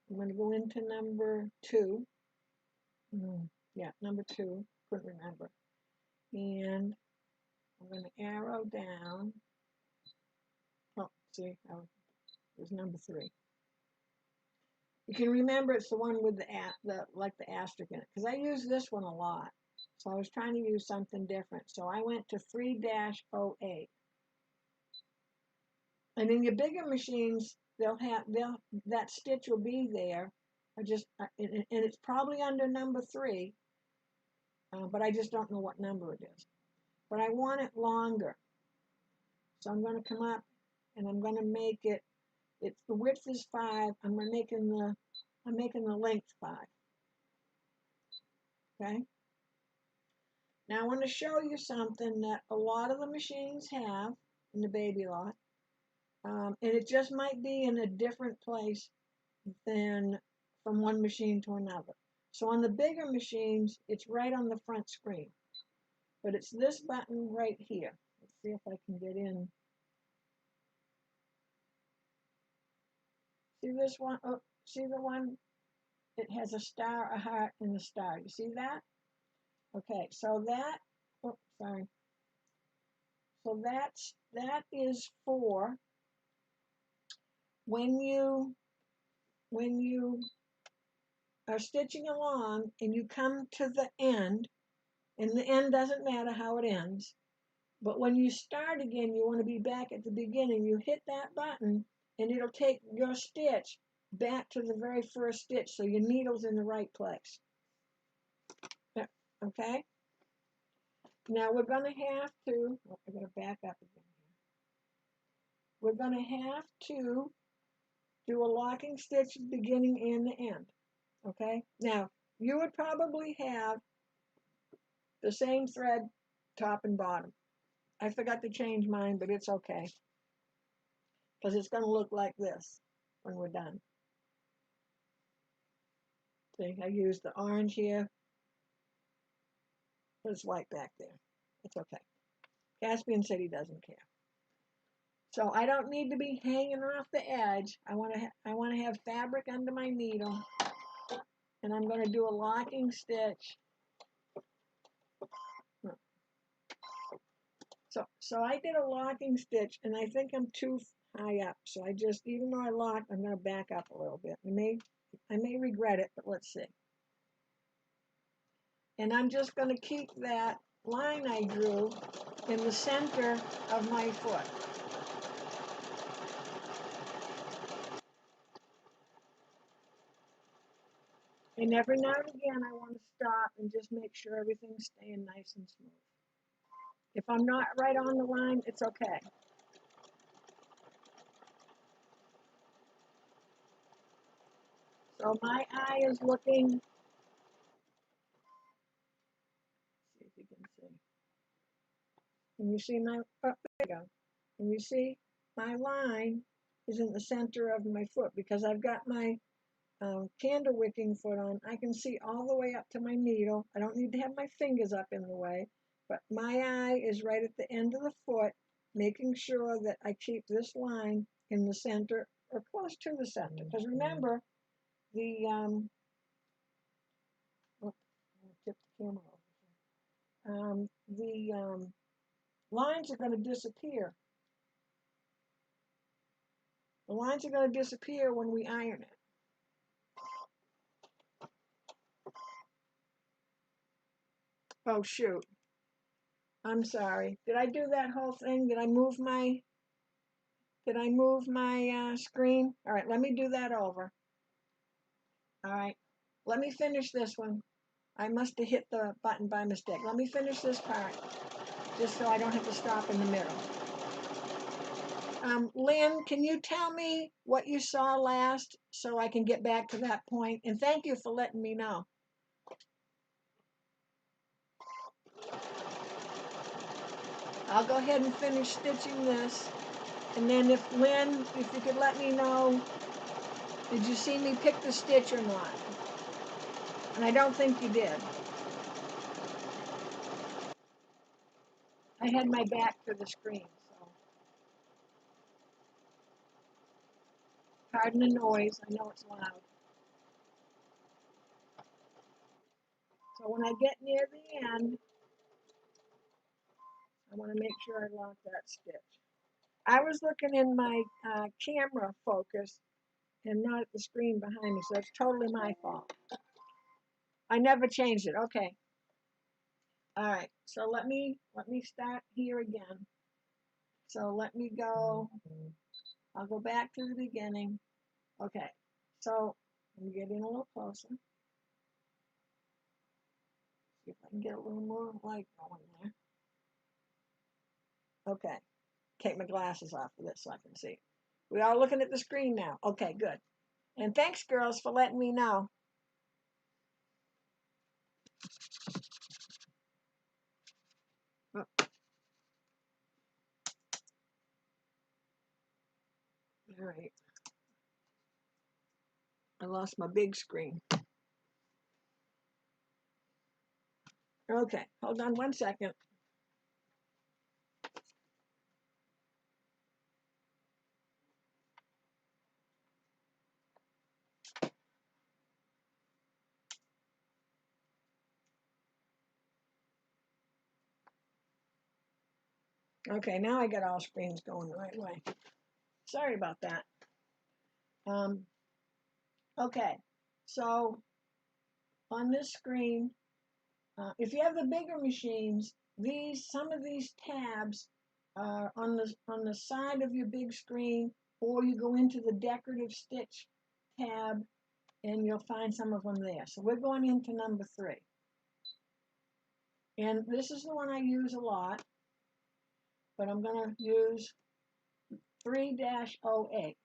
I'm going to go into number 2. Yeah, number 2. Couldn't remember. And I'm going to arrow down. Oh, see, there's number 3. You can remember it's the one with like the asterisk in it, because I use this one a lot. So I was trying to use something different. So I went to 3-08. And in your bigger machines, that stitch will be there. And it's probably under number 3, but I just don't know what number it is. But I want it longer. So I'm going to come up and I'm going to make it, the width is 5. I'm making the length 5. Okay? Now I want to show you something that a lot of the machines have in the baby lot. And it just might be in a different place than from one machine to another. So on the bigger machines, it's right on the front screen. But it's this button right here. Let's see if I can get in. See this one? Oh, see the one? It has a star, a heart, and a star. You see that? Okay, so that, oh, sorry. So that is for when you are stitching along and you come to the end, and the end doesn't matter how it ends, but when you start again, you want to be back at the beginning. You hit that button and it'll take your stitch back to the very first stitch, so your needle's in the right place. Okay? Now we're going to have to, I'm going to back up again here. We're going to have to do a locking stitch beginning and the end. Okay, now you would probably have the same thread top and bottom. I forgot to change mine, but it's okay because it's going to look like this when we're done. See, I used the orange here. There's white back there. It's okay. Caspian said he doesn't care. So I don't need to be hanging off the edge. I want to have fabric under my needle, and I'm going to do a locking stitch. So I did a locking stitch, and I think I'm too high up. So I just, even though I locked, I'm going to back up a little bit. I may regret it, but let's see. And I'm just going to keep that line I drew in the center of my foot. And every now and again, I want to stop and just make sure everything's staying nice and smooth. If I'm not right on the line, it's okay. So my eye is looking, see if you can see. Can you see my, oh, there you go. Can you see my line is in the center of my foot because I've got my candle wicking foot on. I can see all the way up to my needle. I don't need to have my fingers up in the way, but my eye is right at the end of the foot, making sure that I keep this line in the center or close to the center. Because remember, the oh, I tipped the camera over here. The lines are going to disappear. The lines are going to disappear when we iron it. Oh shoot. I'm sorry. Did I do that whole thing? Did I move my screen? All right, let me do that over. All right, let me finish this one. I must have hit the button by mistake. Let me finish this part, just so I don't have to stop in the middle. Lynn, can you tell me what you saw last so I can get back to that point? And thank you for letting me know. I'll go ahead and finish stitching this. And then if Lynn, if you could let me know, did you see me pick the stitch or not? And I don't think you did. I had my back to the screen, so. Pardon the noise, I know it's loud. So when I get near the end, I want to make sure I lock that stitch. I was looking in my camera focus and not at the screen behind me, so it's totally my fault. I never changed it. Okay. All right. So let me start here again. So let me go. I'll go back to the beginning. Okay. So I'm getting a little closer. See if I can get a little more light going there. Okay. Take my glasses off for this so I can see. We all looking at the screen now. Okay, good. And thanks, girls, for letting me know. Oh. All right. I lost my big screen. Okay, hold on one second. Okay, now I got all screens going the right way. Sorry about that. Okay, so on this screen, if you have the bigger machines, some of these tabs are on the side of your big screen, or you go into the decorative stitch tab and you'll find some of them there. So we're going into number 3. And this is the one I use a lot, but I'm going to use 3-08.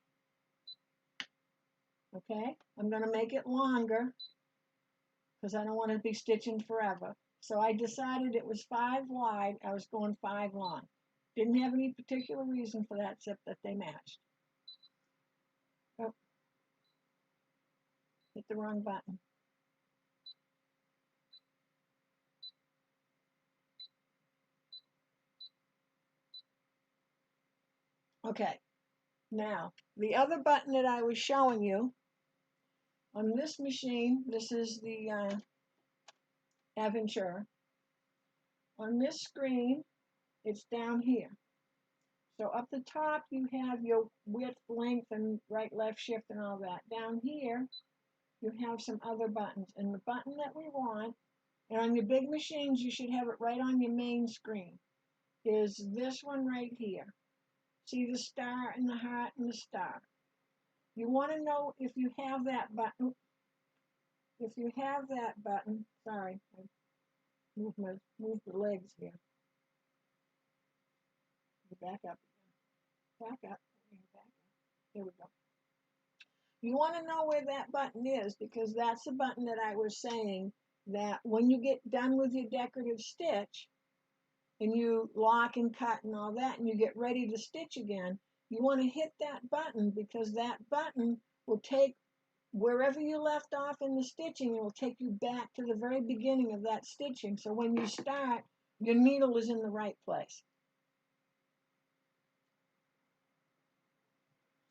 Okay, I'm going to make it longer because I don't want to be stitching forever. So I decided it was 5 wide. I was going 5 long. Didn't have any particular reason for that except that they matched. Oh, hit the wrong button. Okay, now the other button that I was showing you on this machine, this is the Aventure. On this screen, it's down here. So up the top, you have your width, length, and right, left, shift, and all that. Down here, you have some other buttons. And the button that we want, and on your big machines, you should have it right on your main screen, is this one right here. See the star and the heart and the star. You want to know if you have that button. If you have that button, sorry, I moved the legs here. Back up. Back up. There we go. You want to know where that button is because that's the button that I was saying that when you get done with your decorative stitch and you lock and cut and all that and you get ready to stitch again, you want to hit that button because that button will take wherever you left off in the stitching, it will take you back to the very beginning of that stitching. So when you start, your needle is in the right place.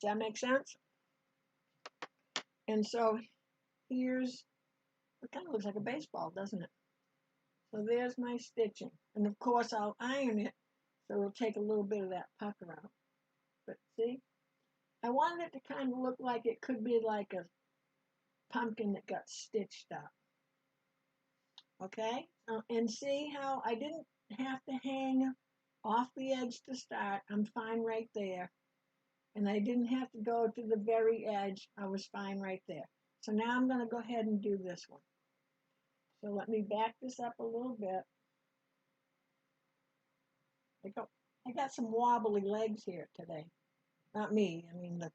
Does that make sense? And so here's, it kind of looks like a baseball, doesn't it? So there's my stitching. And of course I'll iron it, so it'll take a little bit of that pucker out. But see, I wanted it to kind of look like it could be like a pumpkin that got stitched up. Okay? And see how I didn't have to hang off the edge to start. I'm fine right there. And I didn't have to go to the very edge. I was fine right there. So now I'm going to go ahead and do this one. So let me back this up a little bit. I got some wobbly legs here today. Not me, I mean the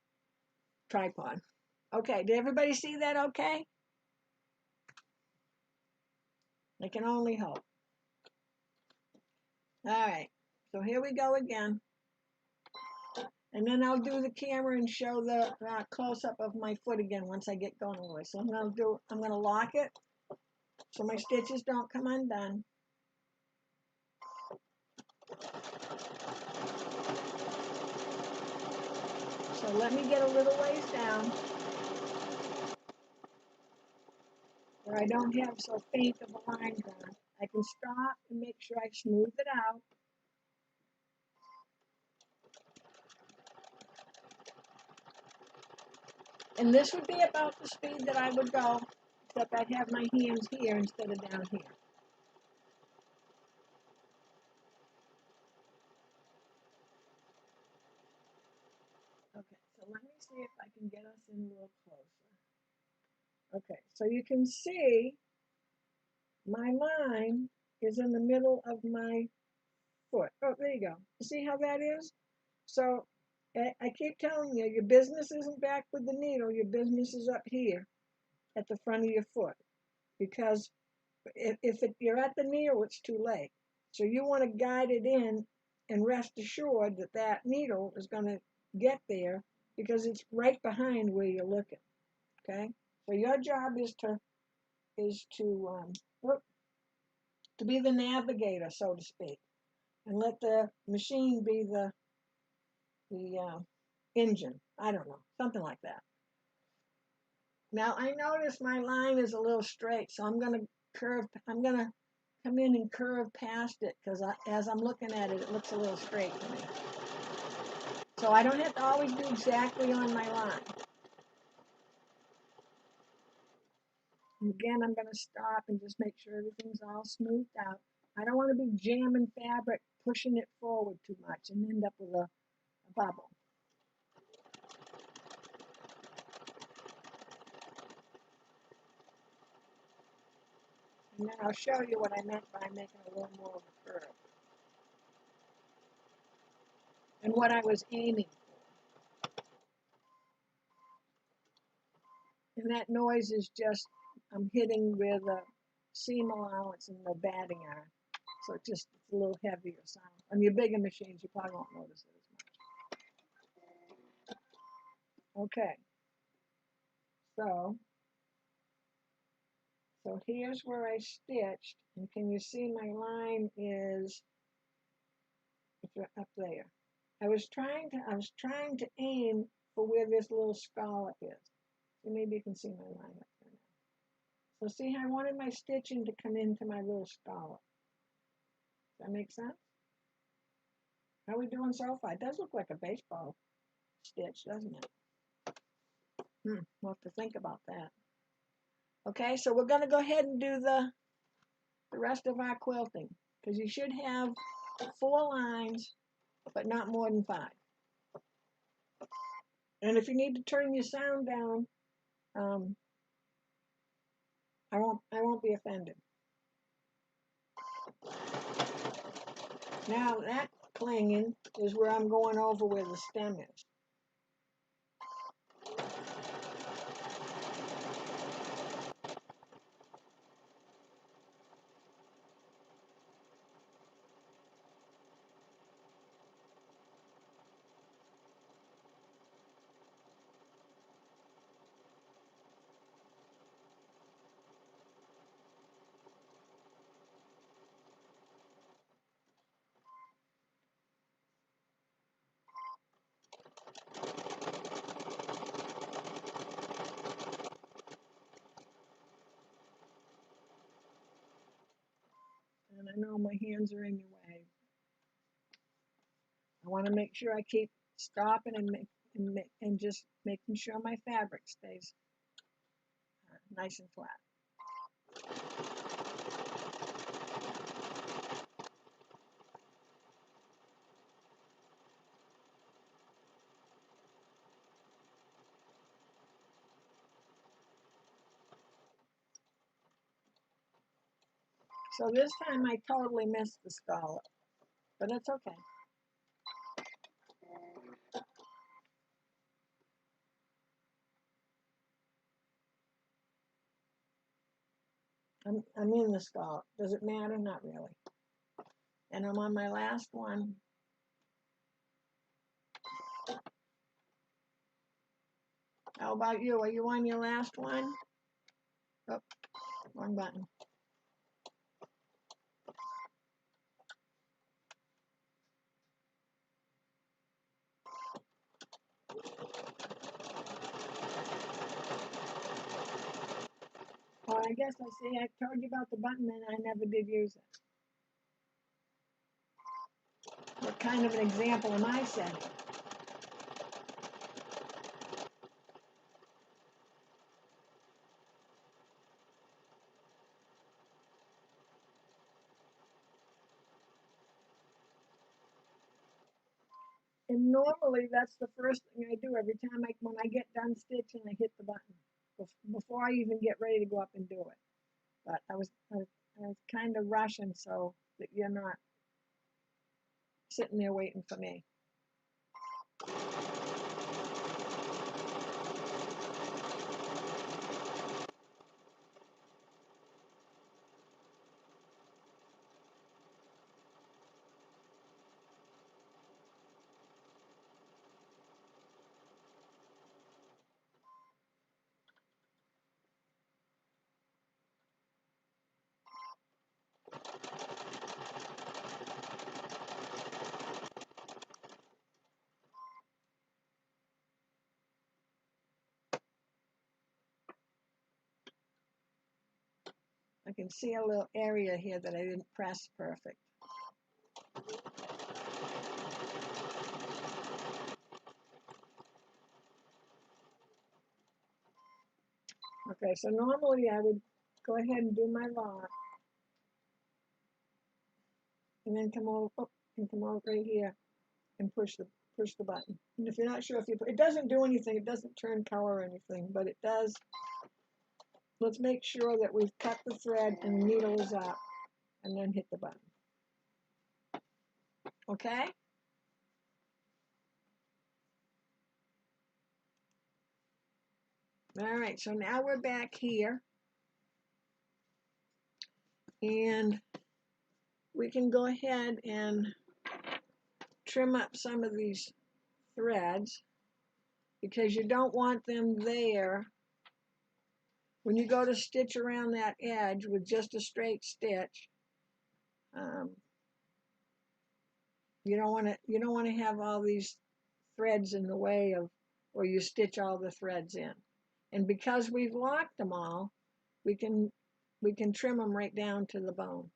tripod. Okay, did everybody see that okay? I can only hope. All right, so here we go again. And then I'll do the camera and show the close-up of my foot again once I get going away. So I'm gonna lock it so my stitches don't come undone. So let me get a little ways down where I don't have so faint of a line drawn. I can stop and make sure I smooth it out. And this would be about the speed that I would go, except I'd have my hands here instead of down here. Okay, so let me see if I can get us in a little closer. Okay, so you can see my line is in the middle of my foot. Oh, there you go. You see how that is? So I keep telling you, your business isn't back with the needle. Your business is up here at the front of your foot. Because if you're at the needle, it's too late. So you want to guide it in and rest assured that that needle is going to get there because it's right behind where you're looking. Okay? So your job is to be the navigator, so to speak, and let the machine be the engine. I don't know, something like that. Now I notice my line is a little straight, so I'm going to come in and curve past it because as I'm looking at it, it looks a little straight to me. So I don't have to always be exactly on my line. And again, I'm going to stop and just make sure everything's all smoothed out. I don't want to be jamming fabric, pushing it forward too much and end up with a bubble. And then I'll show you what I meant by making a little more of a curve. And what I was aiming for. And that noise is just, I'm hitting where the seam allowance and the batting are. So it's a little heavier sound. On your bigger machines, you probably won't notice it as much. Okay. So here's where I stitched. And can you see my line is up there? I was trying to aim for where this little scallop is. So maybe you can see my line up there now. So see how I wanted my stitching to come into my little scallop. Does that make sense? How are we doing so far? It does look like a baseball stitch, doesn't it? We'll have to think about that. Okay, so we're going to go ahead and do the rest of our quilting, because you should have 4 lines, but not more than 5. And if you need to turn your sound down, I won't be offended. Now that clanging is where I'm going over where the stem is. And I know my hands are in your way. I want to make sure I keep stopping and just making sure my fabric stays nice and flat. So this time I totally missed the scallop, but it's okay. I'm in the scallop. Does it matter? Not really. And I'm on my last one. How about you? Are you on your last one? Oh, wrong button. Oh, I guess I see. I told you about the button and I never did use it. What kind of an example am I setting? And normally that's the first thing I do every time when I get done stitching, I hit the button before I even get ready to go up and do it. But I was kind of rushing so that you're not sitting there waiting for me. I can see a little area here that I didn't press perfect. Okay, so normally I would go ahead and do my lock, and then come over right here and push the button. And if you're not sure if it doesn't do anything, it doesn't turn color or anything, but it does. Let's make sure that we've cut the thread and the needle is up, and then hit the button. Okay? All right, so now we're back here. And we can go ahead and trim up some of these threads because you don't want them there when you go to stitch around that edge with just a straight stitch. You don't want to have all these threads in the way of where you stitch all the threads in. And because we've locked them all, we can trim them right down to the bone.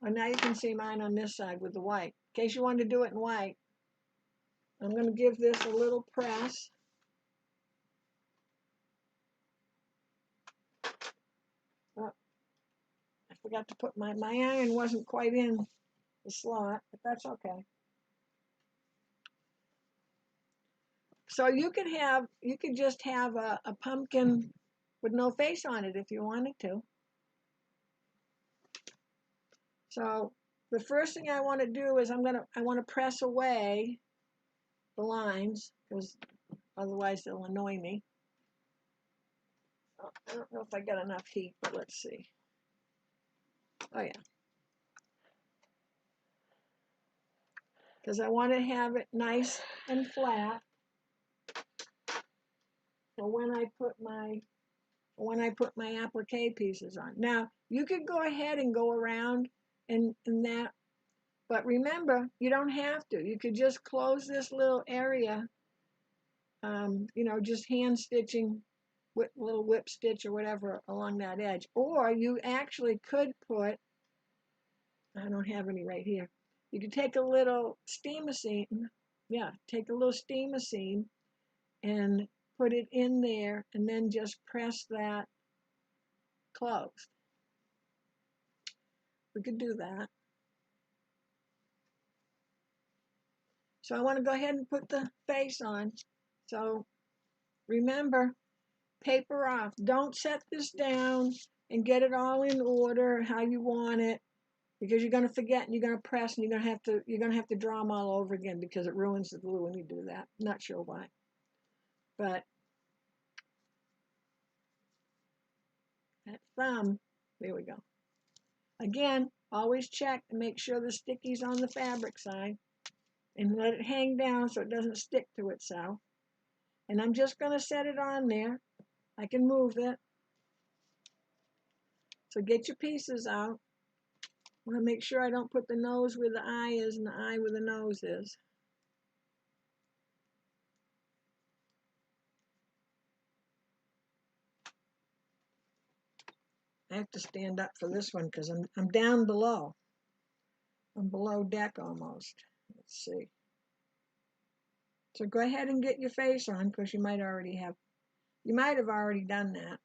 And now you can see mine on this side with the white. In case you want to do it in white, I'm going to give this a little press. Oh, I forgot to put my iron wasn't quite in the slot, but that's okay. So you could just have a pumpkin with no face on it if you wanted to. So the first thing I want to do is I want to press away the lines because otherwise they'll annoy me. Oh, I don't know if I got enough heat, but let's see. Oh yeah. Because I want to have it nice and flat. So when I put my applique pieces on. Now you could go ahead and go around and that, but remember you don't have to. You could just close this little area. You know, just hand stitching with little whip stitch or whatever along that edge. Or you actually could put, I don't have any right here. You could take a little steamer seam, take a little steamer seam and put it in there and then just press that closed. We could do that. So I want to go ahead and put the face on. So remember, paper off. Don't set this down and get it all in order how you want it, because you're going to forget and you're going to press and you're going to have to draw them all over again because it ruins the glue when you do that. Not sure why, but that thumb, there we go. Again, always check and make sure the sticky's on the fabric side and let it hang down so it doesn't stick to itself. And I'm just going to set it on there. I can move it. So get your pieces out. I want to make sure I don't put the nose where the eye is and the eye where the nose is. I have to stand up for this one because I'm down below. I'm below deck almost. Let's see. So go ahead and get your face on because you might have already done that.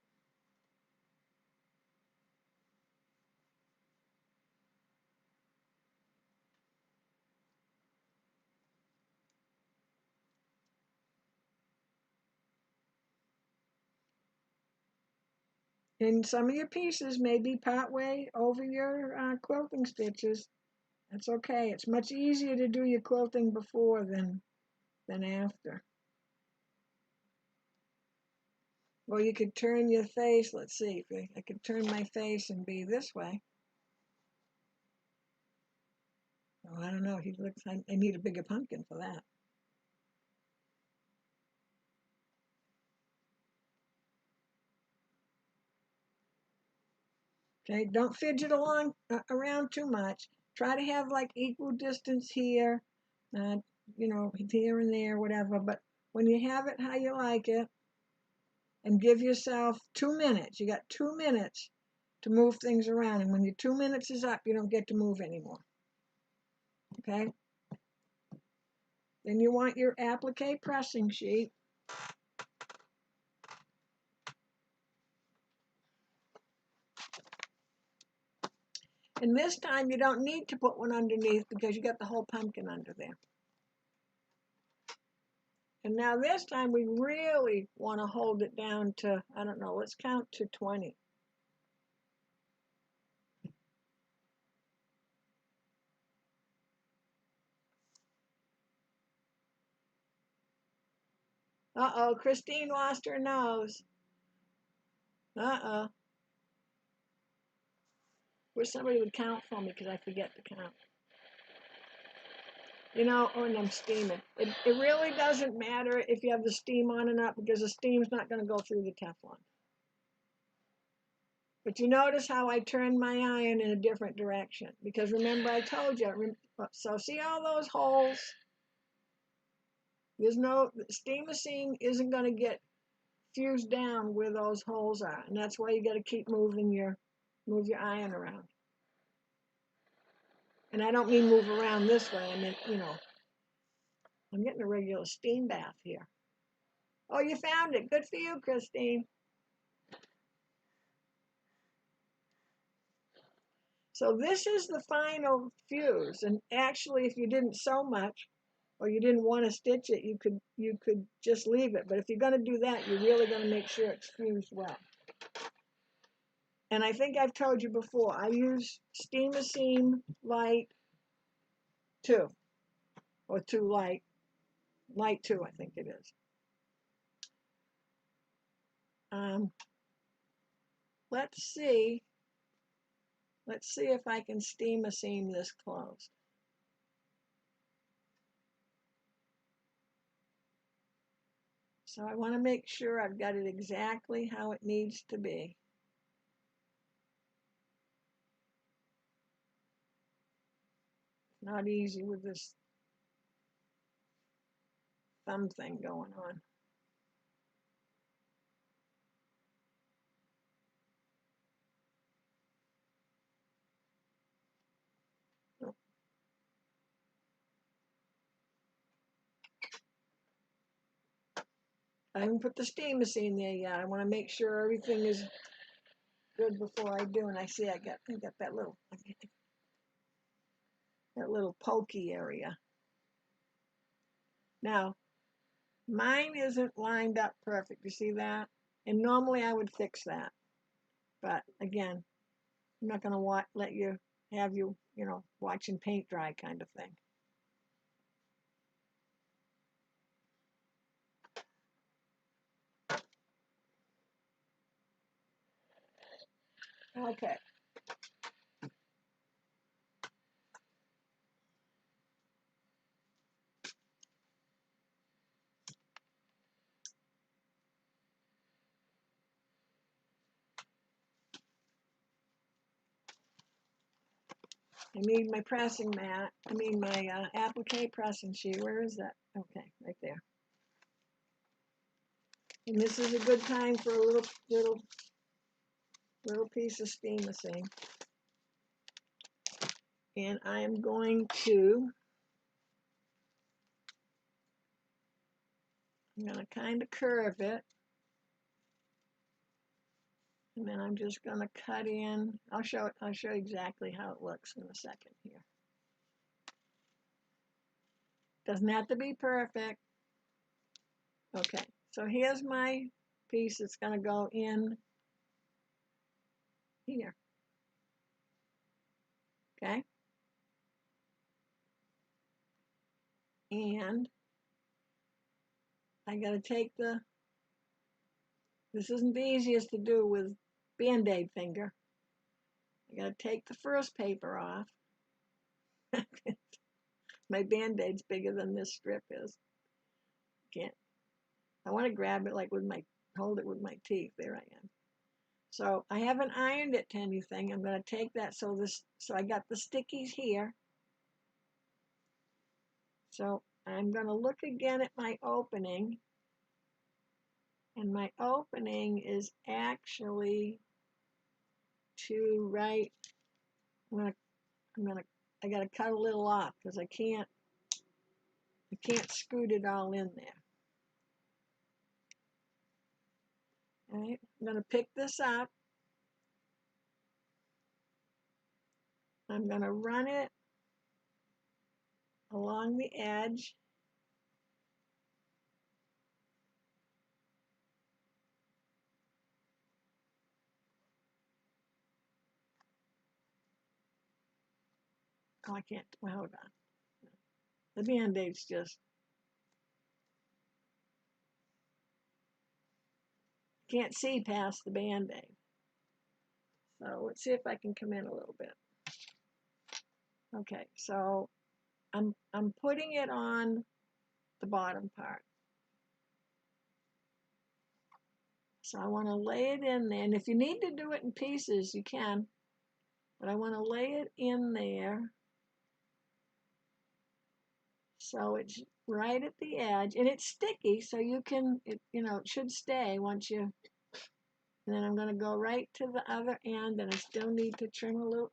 And some of your pieces may be partway over your quilting stitches. That's okay. It's much easier to do your quilting before than after. Well, you could turn your face. Let's see. I could turn my face and be this way. Oh, I don't know. I need a bigger pumpkin for that. Okay, don't fidget around too much. Try to have like equal distance here, you know, here and there, whatever. But when you have it how you like it, and give yourself 2 minutes. You got 2 minutes to move things around. And when your 2 minutes is up, you don't get to move anymore. Okay? Then you want your applique pressing sheet. And this time you don't need to put one underneath because you got the whole pumpkin under there. And now this time we really want to hold it down to, I don't know, let's count to 20. Uh-oh, Christine lost her nose. Uh-oh. Wish somebody would count for me because I forget to count. You know, when I'm steaming. It really doesn't matter if you have the steam on or not because the steam's not going to go through the Teflon. But you notice how I turned my iron in a different direction. Because remember I told you, so see all those holes? There's no, steam machine isn't going to get fused down where those holes are. And that's why you got to keep moving move your iron around. And I don't mean move around this way. I mean, you know, I'm getting a regular steam bath here. Oh, you found it. Good for you, Christine. So this is the final fuse. And actually, if you didn't sew much, or you didn't want to stitch it, you could just leave it. But if you're going to do that, you're really going to make sure it's fused well. And I think I've told you before, I use Steam Machine Light 2, or 2 Light, Light 2, I think it is. Let's see if I can steam machine this closed. So I want to make sure I've got it exactly how it needs to be. Not easy with this thumb thing going on. I haven't put the steam machine there yet. I want to make sure everything is good before I do. And I see I got that little pokey area. Now, mine isn't lined up perfect. You see that? And normally I would fix that. But again, I'm not going to let you have you know, watching paint dry kind of thing. Okay. I need my pressing mat. I mean my applique pressing sheet. Where is that? Okay, right there. And this is a good time for a little piece of steam machine. And I am going to, I'm going to kind of curve it. And then I'm just going to cut in. I'll show you exactly how it looks in a second here. Doesn't have to be perfect. Okay, so here's my piece that's going to go in here. Okay? And I got to take this isn't the easiest to do with Band-Aid finger. I got to take the first paper off. My Band-Aid's bigger than this strip is. Can't. I want to grab it like hold it with my teeth. There I am. So I haven't ironed it to anything. I'm going to take that so I got the stickies here. So I'm going to look again at my opening. And my opening is actually to right. I got to cut a little off because I can't scoot it all in there. All right, I'm going to pick this up. I'm going to run it along the edge. Oh, I can't. Well, hold on. The Band-Aid's just. can't see past the Band-Aid. So let's see if I can come in a little bit. Okay, so I'm putting it on the bottom part. So I want to lay it in there, and if you need to do it in pieces, you can, but I want to lay it in there so it's right at the edge, and it's sticky, so you can, it should stay once you, and then I'm going to go right to the other end, and I still need to trim a little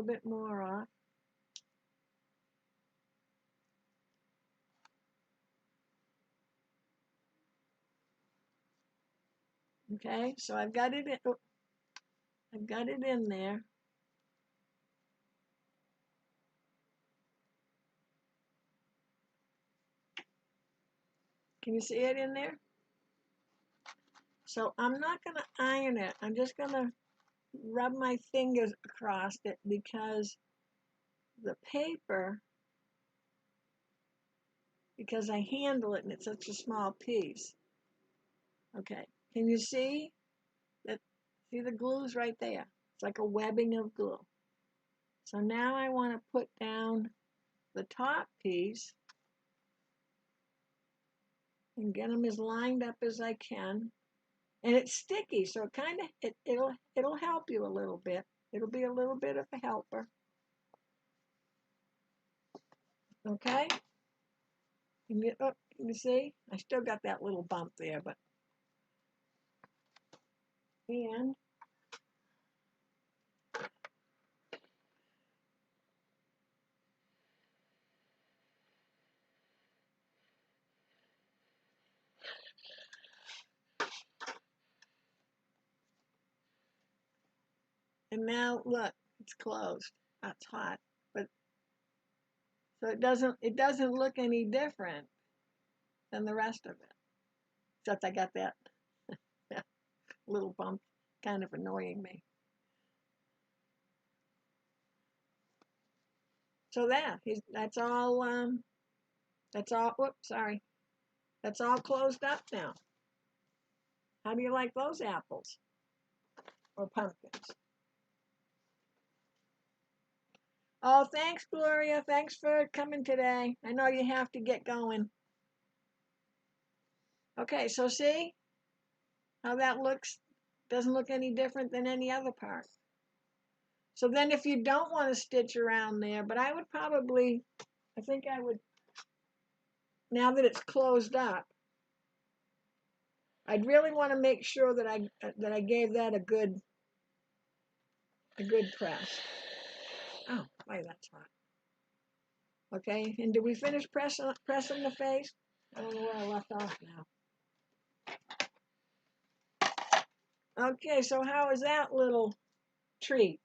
bit more off. Okay, so I've got it in there. Can you see it in there? So I'm not going to iron it. I'm just going to rub my fingers across it because the paper, because I handle it and it's such a small piece. Okay, can you see that? See the glue's right there. It's like a webbing of glue. So now I want to put down the top piece and get them as lined up as I can. And it's sticky, so it kind of it'll help you a little bit. It'll be a little bit of a helper. Okay? Can you see? I still got that little bump there, but and now look, it's closed. That's hot, but so it doesn't look any different than the rest of it. Except I got that little bump kind of annoying me. So that's all. Whoops, sorry. That's all closed up now. How do you like those apples or pumpkins? Oh, thanks, Gloria. Thanks for coming today. I know you have to get going. Okay, so see how that looks? Doesn't look any different than any other part. So then if you don't want to stitch around there, but I think I would, now that it's closed up, I'd really want to make sure that I gave that a good press. Oh, why that's hot. Okay, and did we finish pressing the face? I don't know where I left off now. Okay, so how is that little treat?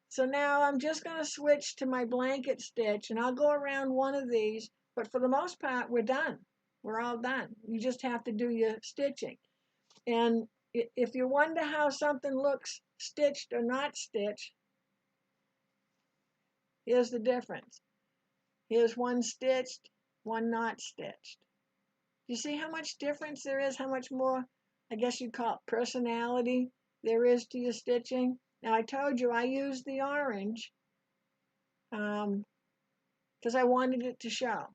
So now I'm just going to switch to my blanket stitch, and I'll go around one of these, but for the most part, we're done. We're all done. You just have to do your stitching. And if you wonder how something looks stitched or not stitched, here's the difference. Here's one stitched, one not stitched. You see how much difference there is, how much more, I guess you'd call it personality, there is to your stitching. Now I told you I used the orange because I wanted it to show.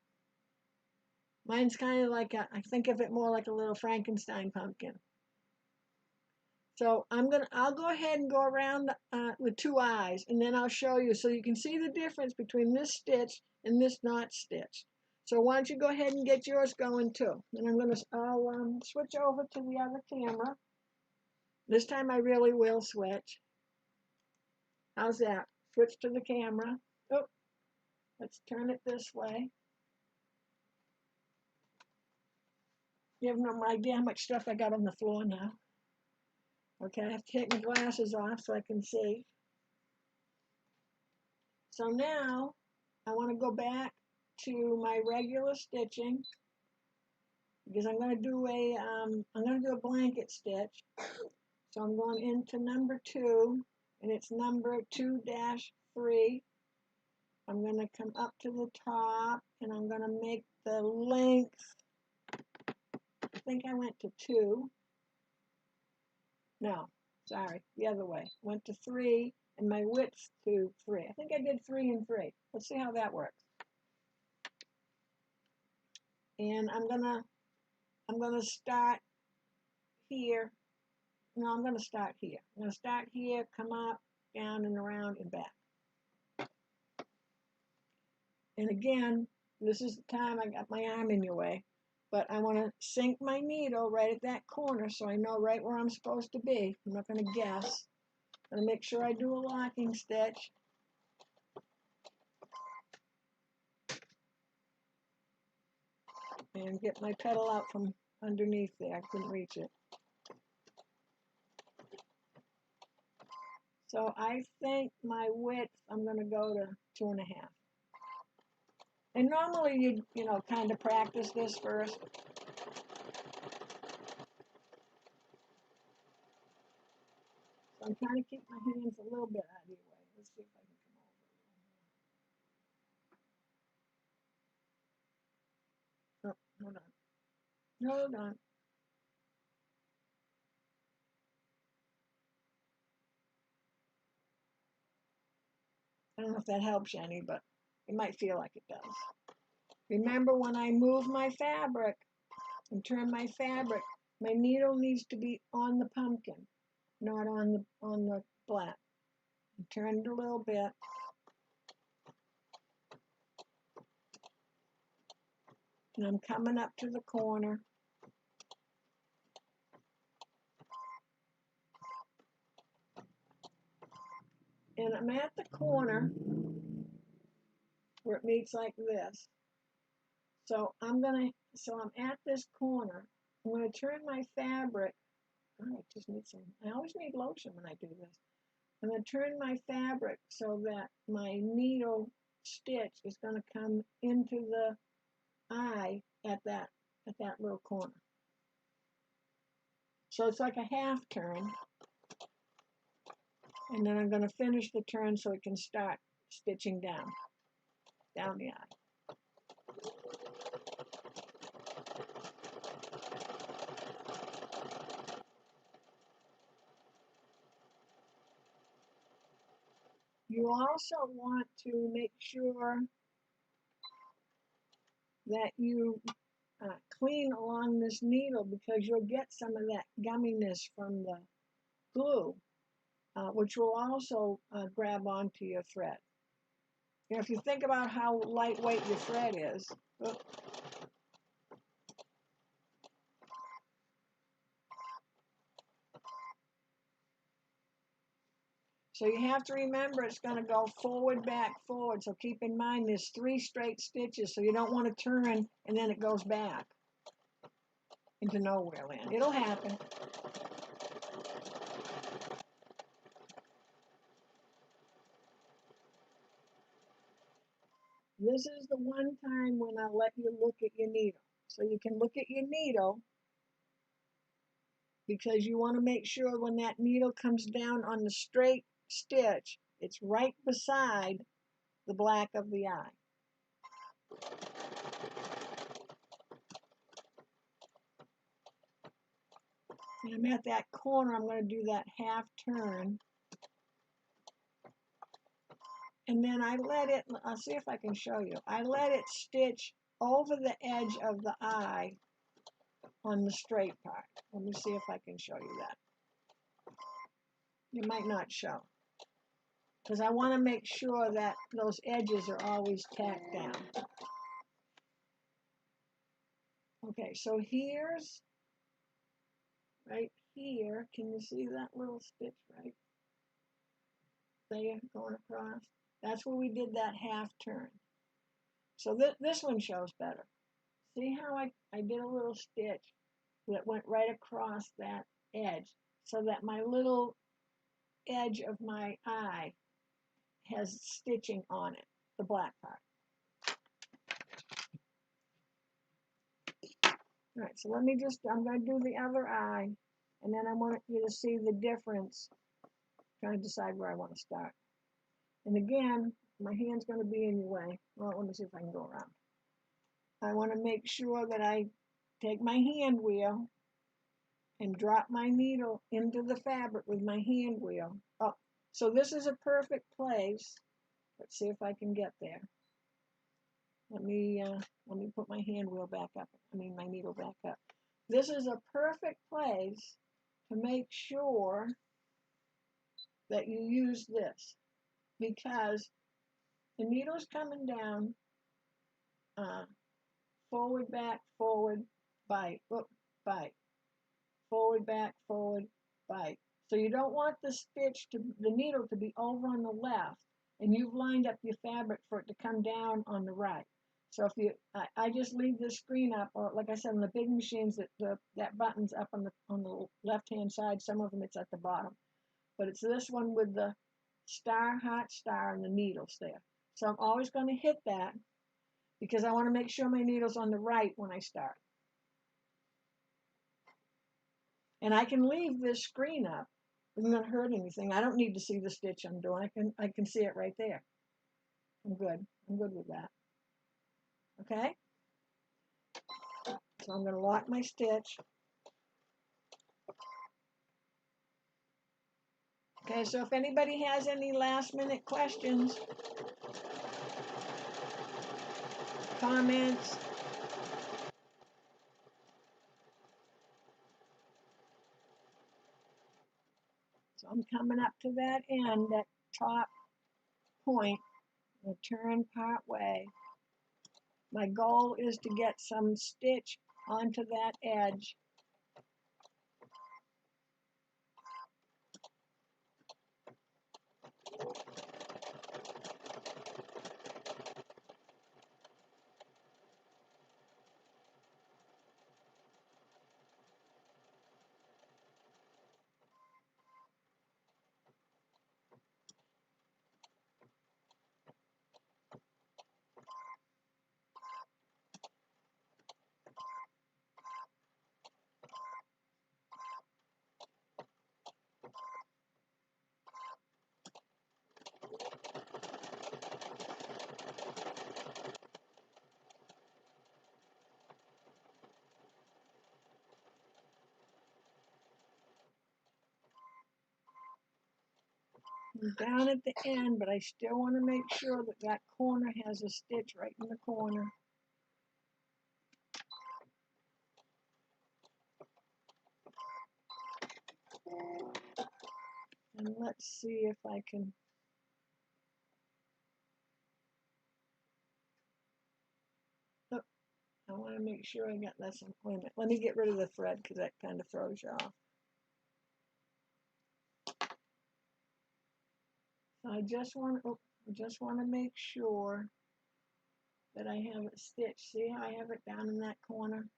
Mine's kind of like I think of it more like a little Frankenstein pumpkin. So I'll go ahead and go around with two eyes, and then I'll show you so you can see the difference between this stitch and this not stitched. So why don't you go ahead and get yours going too? And I'll switch over to the other camera. This time I really will switch. How's that? Switch to the camera. Oh, let's turn it this way. You have no idea how much stuff I got on the floor now. Okay, I have to take my glasses off so I can see. So now I want to go back to my regular stitching because I'm going to do a blanket stitch. So I'm going into number 2, and it's number 2-3. I'm going to come up to the top, and I'm going to make the length think I went to 2. No, sorry, the other way. Went to 3 and my width to 3. I think I did 3 and 3. Let's see how that works. And I'm gonna start here. No, I'm gonna start here. I'm gonna start here, come up, down and around and back. And again, this is the time I got my arm in your way, but I want to sink my needle right at that corner so I know right where I'm supposed to be. I'm not going to guess. I'm going to make sure I do a locking stitch. And get my petal out from underneath there. I couldn't reach it. So I think my width, I'm going to go to 2.5. And normally you know, kind of practice this first. So I'm trying to keep my hands a little bit out of your way. Let's see if I can come over. Oh, hold on. Hold on. I don't know if that helps you any, but it might feel like it does. Remember, when I move my fabric and turn my fabric, my needle needs to be on the pumpkin, not on the black. Turn it a little bit. And I'm coming up to the corner. And I'm at the corner where it meets like this. So I'm at this corner. I'm gonna turn my fabric. Oh, I just need some, I always need lotion when I do this. I'm gonna turn my fabric so that my needle stitch is gonna come into the eye at that little corner. So it's like a half turn. And then I'm gonna finish the turn so it can start stitching down the eye. You also want to make sure that you clean along this needle, because you'll get some of that gumminess from the glue, which will also grab onto your thread. You know, if you think about how lightweight your thread is, so you have to remember it's going to go forward, back, forward. So keep in mind there's 3 straight stitches, so you don't want to turn and then it goes back into nowhere land. It'll happen. This is the one time when I let you look at your needle. So you can look at your needle, because you want to make sure when that needle comes down on the straight stitch, it's right beside the black of the eye. And I'm at that corner, I'm going to do that half turn. And then I let it, I'll see if I can show you. I let it stitch over the edge of the eye on the straight part. Let me see if I can show you that. It might not show, because I want to make sure that those edges are always tacked down. Okay, so here's, right here, can you see that little stitch right there going across? That's where we did that half turn. So this one shows better. See how I did a little stitch that went right across that edge, so that my little edge of my eye has stitching on it, the black part. All right, so let me just, I'm going to do the other eye, and then I want you to see the difference. I'm trying to decide where I want to start. And again, my hand's going to be in your way. Well, let me see if I can go around. I want to make sure that I take my hand wheel and drop my needle into the fabric with my hand wheel. Oh, so this is a perfect place. Let's see if I can get there. Let me put my hand wheel back up. I mean my needle back up. This is a perfect place to make sure that you use this, because the needle's coming down, forward, back, forward, bite, whoop, bite, forward, back, forward, bite. So you don't want the needle to be over on the left, and you've lined up your fabric for it to come down on the right. So if I just leave the screen up, or like I said, on the big machines, that button's up on the left-hand side. Some of them it's at the bottom, but it's this one with the star, heart, star, and the needles there. So I'm always going to hit that because I want to make sure my needle's on the right when I start. And I can leave this screen up. It doesn't hurt anything. I don't need to see the stitch I'm doing. I can see it right there. I'm good. I'm good with that. Okay? So I'm going to lock my stitch. Okay, so if anybody has any last minute questions, comments, so I'm coming up to that end, that top point, and turn part way. My goal is to get some stitch onto that edge. I'm down at the end, but I still want to make sure that that corner has a stitch right in the corner. And let's see if I can. Oh, I want to make sure I got that. Wait a minute. Let me get rid of the thread because that kind of throws you off. So I just want to make sure that I have it stitched. See how I have it down in that corner?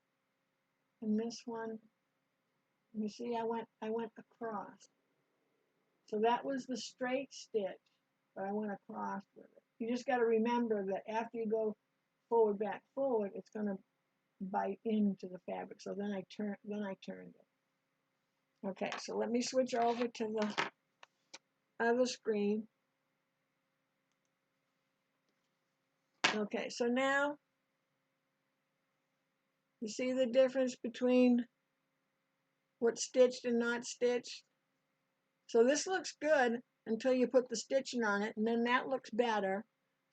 And this one, you see I went across. So that was the straight stitch, but I went across with it. You just got to remember that after you go forward, back, forward, it's going to bite into the fabric. So then I turned it. Okay, so let me switch over to the other screen. Okay, so now you see the difference between what's stitched and not stitched? So this looks good until you put the stitching on it, and then that looks better.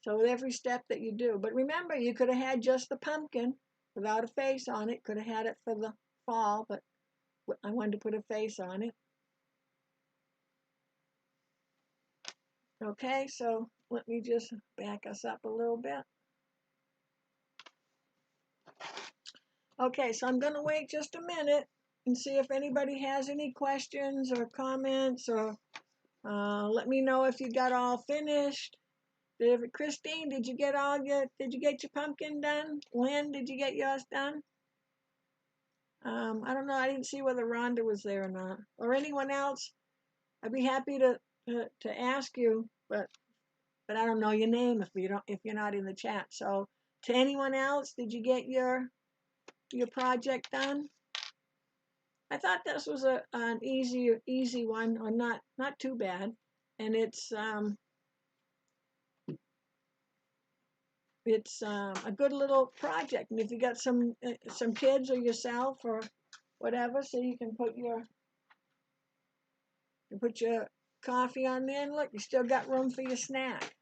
So with every step that you do. But remember, you could have had just the pumpkin without a face on it. Could have had it for the fall, but I wanted to put a face on it. Okay, so let me just back us up a little bit. Okay, so I'm going to wait just a minute and see if anybody has any questions or comments, or let me know if you got all finished. Christine, did you get your pumpkin done? Lynn, did you get yours done? I don't know. I didn't see whether Rhonda was there or not, or anyone else. I'd be happy to ask you, but I don't know your name if you're not in the chat. So to anyone else, did you get your project done? I thought this was an easy one, or not too bad, and it's it's a good little project. And if you got some kids or yourself or whatever, so you can put your coffee on there, and look, you still got room for your snack.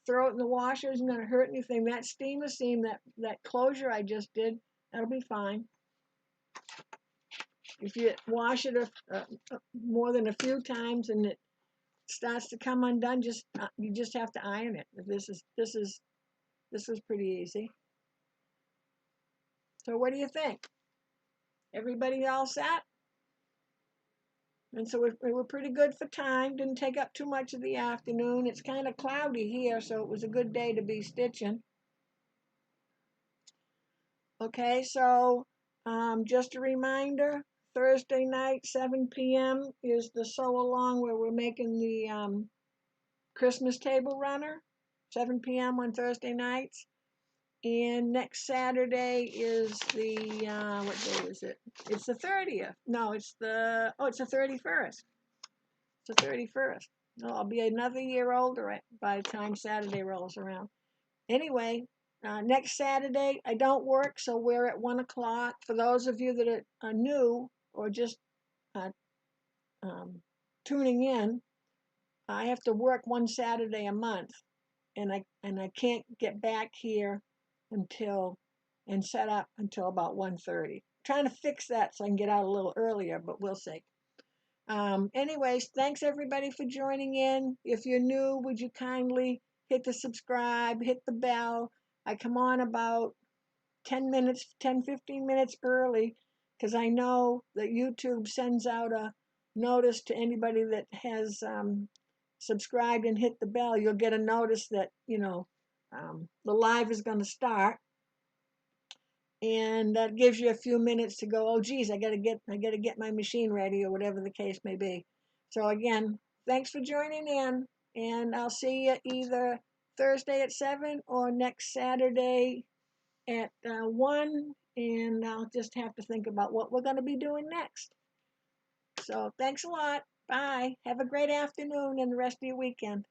Throw it in the washer, isn't going to hurt anything. That steamer seam, that closure I just did, that'll be fine. If you wash it more than a few times and it starts to come undone, you just have to iron it. This is pretty easy. So what do you think? Everybody all set? And so we were pretty good for time. Didn't take up too much of the afternoon. It's kind of cloudy here, so it was a good day to be stitching. Okay, so just a reminder, Thursday night, 7 p.m. is the sew along where we're making the Christmas table runner, 7 p.m. on Thursday nights. And next Saturday is the, what day is it? It's the 30th. No, it's the 31st. It's the 31st. No, I'll be another year older by the time Saturday rolls around. Anyway, next Saturday, I don't work, so we're at 1 o'clock. For those of you that are new or just tuning in, I have to work one Saturday a month, and I can't get back here and set up until about 1:30. Trying to fix that so I can get out a little earlier, but we'll see. Anyways, thanks everybody for joining in. If you're new, would you kindly hit the subscribe, hit the bell. I come on about 10 minutes, 10, 15 minutes early because I know that YouTube sends out a notice to anybody that has subscribed and hit the bell. You'll get a notice that, the live is going to start. And that gives you a few minutes to go, oh geez, I gotta get my machine ready, or whatever the case may be. So again, thanks for joining in, and I'll see you either Thursday at 7 or next Saturday at 1, and I'll just have to think about what we're going to be doing next. So thanks a lot. Bye. Have a great afternoon and the rest of your weekend.